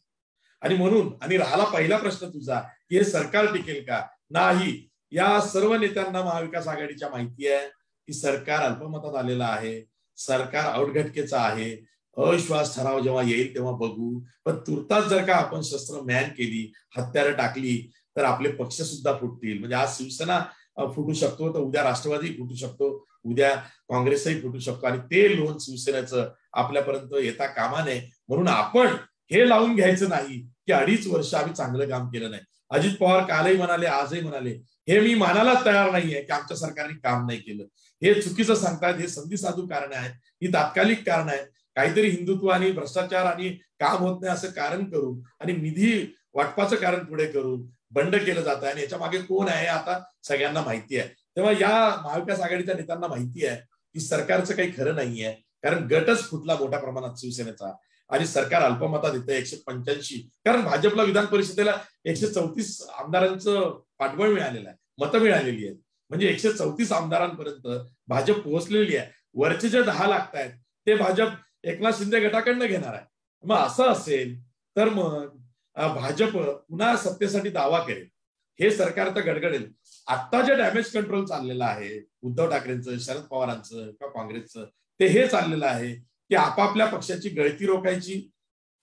आणि म्हणून आणि राहिला पहिला प्रश्न तुझा की हे सरकार टिकेल का, नाही. या सर्व नेत्यांना महाविकास आघाडीच्या माहिती आहे की सरकार अल्पमतात आलेलं आहे, सरकार औटघटकेचं आहे, अविश्वास ठराव जेव्हा येईल तेव्हा बघू. पण तुर्तास जर का आपण शस्त्र मॅन केली, हत्यारं टाकली तर आपले पक्ष सुद्धा फुटतील. म्हणजे आज शिवसेना फुटू शकतो तर उद्या राष्ट्रवादी फुटू शकतो, उद्या काँग्रेसही फुटू शकतो आणि ते लोन शिवसेनेचं आपल्यापर्यंत येता कामा नये. म्हणून आपण हे लावून घ्यायचं नाही की 2.5 वर्ष आम्ही चांगलं काम केलं नाही. अजित पवार कालही म्हणाले, आजही म्हणाले, हे मी मानायला तयार नाहीये की आमच्या सरकारने काम नाही केलं. हे चुकीचं सांगतात. हे संधी साधू कारण आहेत, ही तात्कालिक कारण आहेत. काहीतरी हिंदुत्व आणि भ्रष्टाचार आणि काम होत नाही असं कारण करून आणि निधी वाटपाचं कारण पुढे करून बंड केलं जात आहे आणि याच्या मागे कोण आहे आता सगळ्यांना माहिती आहे. तेव्हा या महाविकास आघाडीच्या नेत्यांना माहिती आहे की सरकारचं काही खरं नाहीये, कारण गटच फुटला मोठ्या प्रमाणात शिवसेनेचा आणि सरकार अल्पमतात येतं 185. कारण भाजपला विधान परिषदेला 134 आमदारांचं पाठबळ मिळालेलं आहे, मतं मिळालेली आहेत. म्हणजे 134 आमदारांपर्यंत भाजप पोहोचलेली आहे. वरचे जे 10 लागतायत ते भाजप एकनाथ शिंदे गटाकडनं घेणार आहे. मग असं असेल तर मग भाजप पुन्हा सत्तेसाठी दावा करेल, हे सरकार तर गडगडेल. आता जे डॅमेज कंट्रोल चाललेलं आहे उद्धव ठाकरेंचं, शरद पवारांचं किंवा काँग्रेसचं, ते हे चाललेलं आहे की आपापल्या पक्षाची गळती रोखायची.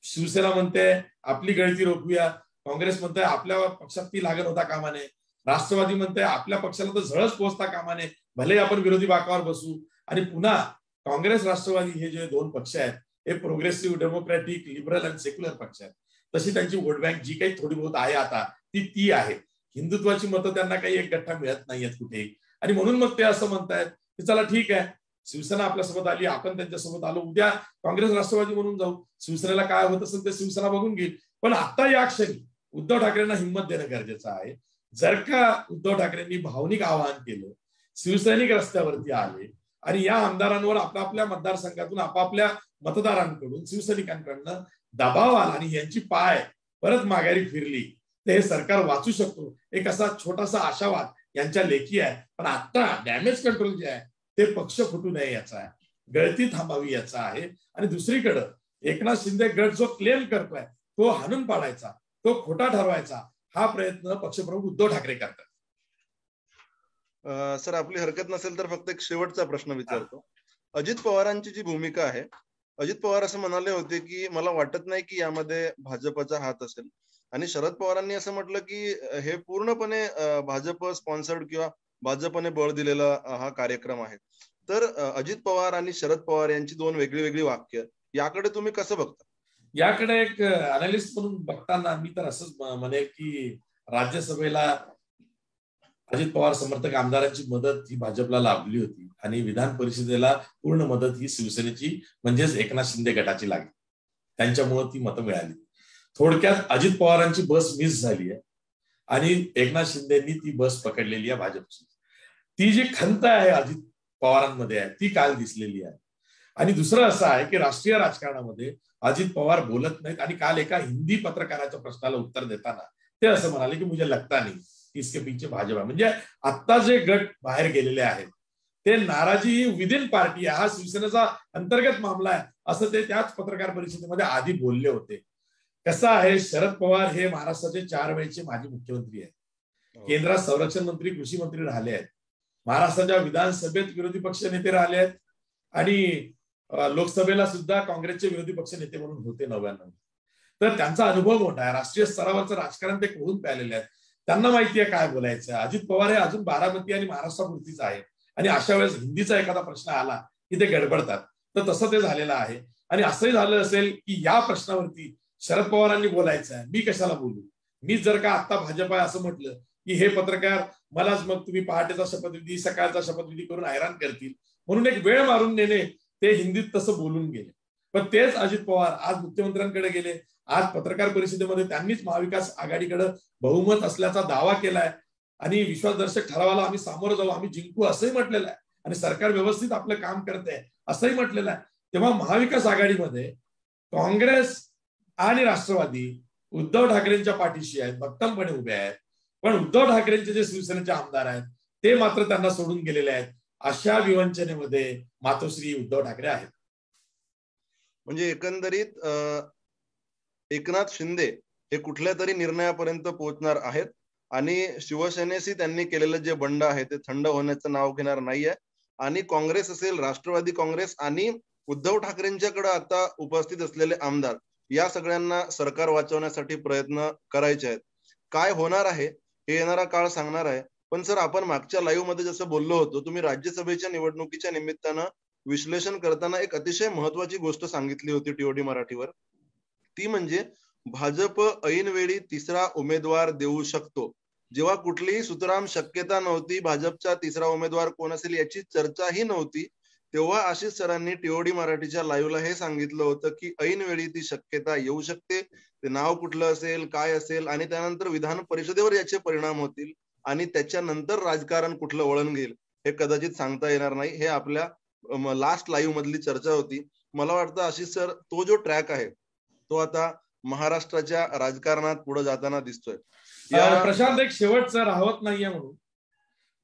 शिवसेना म्हणते आपली गळती रोखूया, काँग्रेस म्हणते आपल्या पक्षात ती लागत होता कामा नये, राष्ट्रवादी म्हणते आपल्या पक्षाला तर झळच पोहोचता कामा नये, भले आपण विरोधी बाकावर बसू. आणि पुन्हा काँग्रेस राष्ट्रवादी हे जे दोन पक्ष आहेत हे प्रोग्रेसिव्ह, डेमोक्रॅटिक, लिबरल आणि सेक्युलर पक्ष आहेत. तशी त्यांची वोट बँक जी काही थोडी बहुत आहे आता ती आहे. हिंदुत्वाची मतं त्यांना काही एक गठ्ठा मिळत नाहीयेत कुठेही. आणि म्हणून मग ते असं म्हणतायत की चला ठीक आहे, शिवसेना आपल्यासोबत आली, आपण त्यांच्यासोबत आलो, उद्या काँग्रेस राष्ट्रवादी म्हणून जाऊ, शिवसेनेला काय होत असेल ते शिवसेना बघून घेईल. पण आता या क्षणी उद्धव ठाकरेंना हिंमत देणं गरजेचं आहे. जर का उद्धव ठाकरेंनी भावनिक आवाहन केलं, शिवसैनिक रस्त्यावरती आले आणि या आमदारांवर आपापल्या मतदारसंघातून आपापल्या मतदारांकडून, शिवसैनिकांकडनं दबाव आला आणि यांची पाय परत माघारी फिरली, तर हे सरकार वाचू शकतो. एक असा छोटासा आशावाद यांच्या लेखी आहे. पण आता डॅमेज कंट्रोल जे आहे ते पक्ष फुटू नये याचा आहे, गळती थांबावी याचा आहे. आणि दुसरीकडं एकनाथ शिंदे गट जो क्लेम करतोय तो हाणून पाडायचा, तो खोटा ठरवायचा, हा प्रयत्न पक्षप्रमुख उद्धव ठाकरे करतात. सर, आपली हरकत नसेल तर फक्त एक शेवटचा प्रश्न विचारतो. अजित पवारांची जी भूमिका आहे, अजित पवार असं म्हणाले होते की मला वाटत नाही की यामध्ये भाजपचा हात असेल, आणि शरद पवारांनी असं म्हटलं की हे पूर्णपणे भाजप स्पॉन्सर्ड किंवा भाजपने बळ दिलेला हा कार्यक्रम आहे. तर अजित पवार आणि शरद पवार यांची दोन वेगळी वेगळी वाक्य, याकडे तुम्ही कसं बघता? याकडे एक अनालिस्ट म्हणून बघताना मी तर असंच म्हणेन की राज्यसभेला अजित पवार समर्थक आमदारांची मदत ही भाजपला लाभली होती आणि विधान परिषदेला पूर्ण मदत ही शिवसेनेची म्हणजेच एकनाथ शिंदे गटाची लागली, त्यांच्यामुळे ती मतं मिळाली. थोडक्यात अजित पवारांची बस मिस झाली आहे आणि एकनाथ शिंदेंनी ती बस पकडलेली आहे भाजपची. ती जी खंत आहे अजित पवारांमध्ये आहे ती काल दिसलेली आहे. आणि दुसरं असं आहे की राष्ट्रीय राजकारणामध्ये अजित पवार बोलत नाहीत. आणि काल एका हिंदी पत्रकाराच्या प्रश्नाला उत्तर देताना ते असं म्हणाले की मुझे लगता नहीं इसके पीछे भाजपा. म्हणजे आता जे गट बाहेर गेलेले आहेत ते नाराजी विद इन पार्टी आहे, हा शिवसेनेचा अंतर्गत मामला आहे, असं ते त्याच पत्रकार परिषदेमध्ये आधी बोलले होते. कसं आहे, शरद पवार हे महाराष्ट्राचे 4 वेळचे माजी मुख्यमंत्री आहेत, केंद्रात संरक्षण मंत्री, कृषी मंत्री राहिले आहेत, महाराष्ट्राच्या विधानसभेत विरोधी पक्ष नेते राहिले आहेत आणि लोकसभेला सुद्धा काँग्रेसचे विरोधी पक्ष नेते म्हणून होते 99. तर त्यांचा अनुभव मोठा आहे, राष्ट्रीय स्तरावरचं राजकारण ते करून प्यालेले आहेत, त्यांना माहिती आहे काय बोलायचं. अजित पवार हे अजून बारामती आणि महाराष्ट्रापुरतीच आहे आणि अशा वेळेस हिंदीचा एखादा प्रश्न आला की ते गडबडतात. तर तसं ते झालेलं आहे. आणि असंही झालं असेल की या प्रश्नावरती शरद पवारांनी बोलायचं आहे, मी कशाला बोलू, मी जर का आता भाजप आहे असं म्हटलं की हे पत्रकार मलाच मग तुम्ही पहाटेचा शपथविधी, सकाळचा शपथविधी करून हैराण करतील, म्हणून एक वेळ मारून नेणे, ते हिंदीत तसं बोलून गेले. पण तेच अजित पवार आज मुख्यमंत्र्यांकडे गेले, आज पत्रकार परिषदेमध्ये त्यांनीच महाविकास आघाडीकडे बहुमत असल्याचा दावा केलाय आणि विश्वासदर्शक ठरावाला आम्ही सामोरं जाऊ, आम्ही जिंकू असंही म्हटलेलं आहे आणि सरकार व्यवस्थित आपलं काम करते असंही म्हटलेलं आहे. तेव्हा महाविकास आघाडीमध्ये काँग्रेस आणि राष्ट्रवादी उद्धव ठाकरेंच्या पाठीशी आहेत, भक्कमपणे उभे आहेत. पण उद्धव ठाकरेंचे जे शिवसेनेचे आमदार आहेत ते मात्र त्यांना सोडून गेलेले आहेत. अशा विवंचनेमध्ये मातोश्री उद्धव ठाकरे आहेत. म्हणजे एकंदरीत एकनाथ शिंदे हे कुठल्या तरी निर्णयापर्यंत पोहोचणार आहेत आणि शिवसेनेशी त्यांनी केलेलं जे बंड आहे ते थंड होण्याचं नाव घेणार नाहीये. आणि काँग्रेस असेल, राष्ट्रवादी काँग्रेस आणि उद्धव ठाकरेंच्याकडे आता उपस्थित असलेले आमदार, या सगळ्यांना सरकार वाचवण्यासाठी प्रयत्न करायचे आहेत. काय होणार आहे हे येणारा काळ सांगणार आहे. पण सर, आपण मागच्या लाईव्ह मध्ये जसं बोललो होतो, तुम्ही राज्यसभेच्या निवडणुकीच्या निमित्तानं विश्लेषण करताना एक अतिशय महत्वाची गोष्ट सांगितली होती टीओडी मराठीवर, ती म्हणजे भाजप ऐनवेळी तिसरा उमेदवार देऊ शकतो. जेव्हा कुठलीही सुतराम शक्यता नव्हती, भाजपचा तिसरा उमेदवार कोण असेल याची चर्चाही नव्हती, तेव्हा आशिष सरांनी टीओडी मराठीच्या लाईव्हला हे सांगितलं होतं की ऐनवेळी ती शक्यता येऊ शकते, ते नाव कुठलं असेल, काय असेल, आणि त्यानंतर विधान परिषदेवर याचे परिणाम होतील आणि त्याच्यानंतर राजकारण कुठलं वळण घेईल हे कदाचित सांगता येणार नाही. हे आपल्या लास्ट लाईव्ह मधली चर्चा होती. मला वाटतं आशिष सर, तो जो ट्रॅक आहे तो आता महाराष्ट्राच्या राजकारणात पुढे जाताना दिसतोय. प्रशांत, एक शेवटचं राहत नाहीये म्हणून,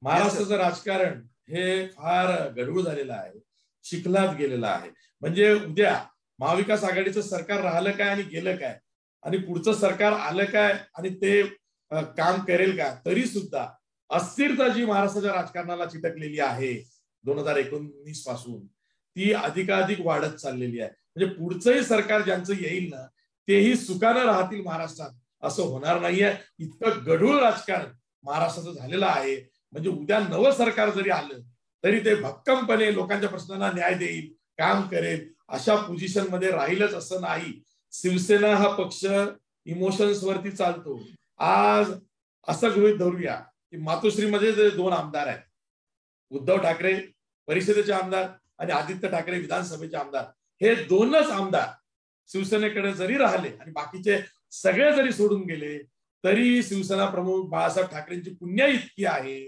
महाराष्ट्राचं राजकारण हे फार गडबड झालेलं आहे, चिखलात गेलेलं आहे. म्हणजे उद्या महाविकास आघाडीचं सरकार राहिलं काय आणि गेलं काय, आणि पुढचं सरकार आलं काय आणि ते काम करेल का, तरी सुद्धा अस्थिरता जी महाराष्ट्राच्या राजकारणाला चिटकलेली आहे 2019 पासून, ती अधिकाधिक वाढत चाललेली आहे. म्हणजे पुढचंही सरकार ज्यांचं येईल ना, तेही सुखानं राहतील महाराष्ट्रात असं होणार नाहीये. इतकं गढूळ राजकारण महाराष्ट्राचं झालेलं आहे. म्हणजे उद्या नवं सरकार जरी आलं तरी ते भक्कमपणे लोकांच्या प्रश्नांना न्याय देईल, काम करेल, अशा पोझिशन मध्ये राहीलच असं नाही. शिवसेना हा पक्ष इमोशन्स वरती चालतो. आज असं गृहीत धरूया की मातोश्रीमध्ये जे 2 आमदार आहेत, उद्धव ठाकरे परिषदेचे आमदार आणि आदित्य ठाकरे विधानसभेचे आमदार, हे 2च आमदार शिवसेनेकडे जरी राहिले आणि बाकीचे सगळे जरी सोडून गेले तरी शिवसेना प्रमुख बाळासाहेब ठाकरेंची पुण्य इतकी आहे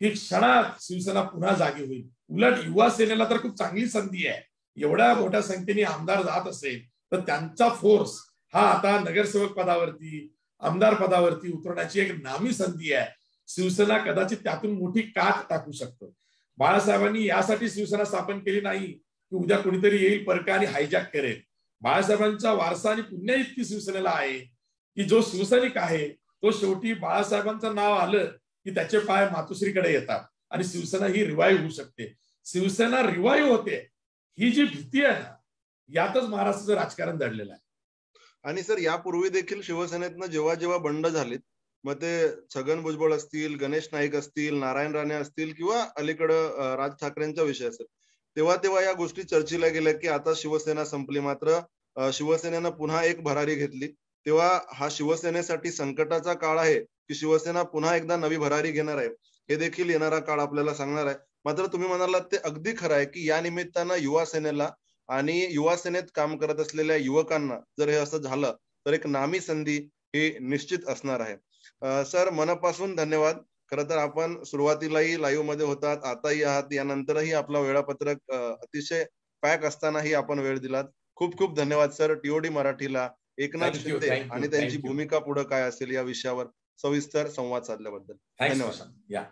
की क्षणात शिवसेना पुन्हा जागी होईल. उलट युवा सेनेला तर खूप चांगली संधी आहे. एवढ्या मोठ्या संख्येने आमदार जात असेल तर त्यांचा फोर्स हा आता नगरसेवक पदावरती, आमदार पदावरती उतरण्याची एक नामी संधी आहे. शिवसेना कदाचित त्यातून मोठी कात टाकू शकतो. बाळासाहेबांनी यासाठी शिवसेना स्थापन केली नाही की उद्या कोणीतरी येईल परका आणि हायजॅक करेल. बाळासाहेबांचा वारसा आणि पुण्य इतकी शिवसेनेला आहे की जो शिवसैनिक आहे तो शेवटी बाळासाहेबांचं नाव आलं की त्याचे पाय मातोश्रीकडे येतात आणि शिवसेना ही रिवाईव्ह होऊ शकते. शिवसेना रिवाईव्ह होते ही जी भीती आहे ना, यातच महाराष्ट्राचं राजकारण दडलेलं आहे. आणि सर, यापूर्वी देखील शिवसेनेतनं जेव्हा जेव्हा बंड झालेत, मग ते छगन भुजबळ असतील, गणेश नाईक असतील, नारायण राणे असतील किंवा अलीकडं राज ठाकरेंचा विषय असेल, तेव्हा तेव्हा या गोष्टी चर्चेला गेल्या की आता शिवसेना संपली. मात्र शिवसेनेनं पुन्हा एक भरारी घेतली. तेव्हा हा शिवसेनेसाठी संकटाचा काळ आहे की शिवसेना पुन्हा एकदा नवी भरारी घेणार आहे, हे देखील येणारा काळ आपल्याला सांगणार आहे. मात्र तुम्ही म्हणालात ते अगदी खरं आहे की या निमित्तानं युवा सेनेला आणि युवा सेनेत काम करत असलेल्या युवकांना जर हे असं झालं तर एक नामी संधी ही निश्चित असणार आहे. सर, मनापासून धन्यवाद. खरं तर आपण सुरुवातीलाही लाईव्ह मध्ये होतात, आताही आहात, यानंतरही आपला वेळापत्रक अतिशय पॅक असतानाही आपण वेळ दिलात. खूप खूप धन्यवाद सर. टीओडी मराठीला एकनाथ शिंदे आणि त्यांची भूमिका पुढे काय असेल या विषयावर सविस्तर संवाद साधल्याबद्दल धन्यवाद.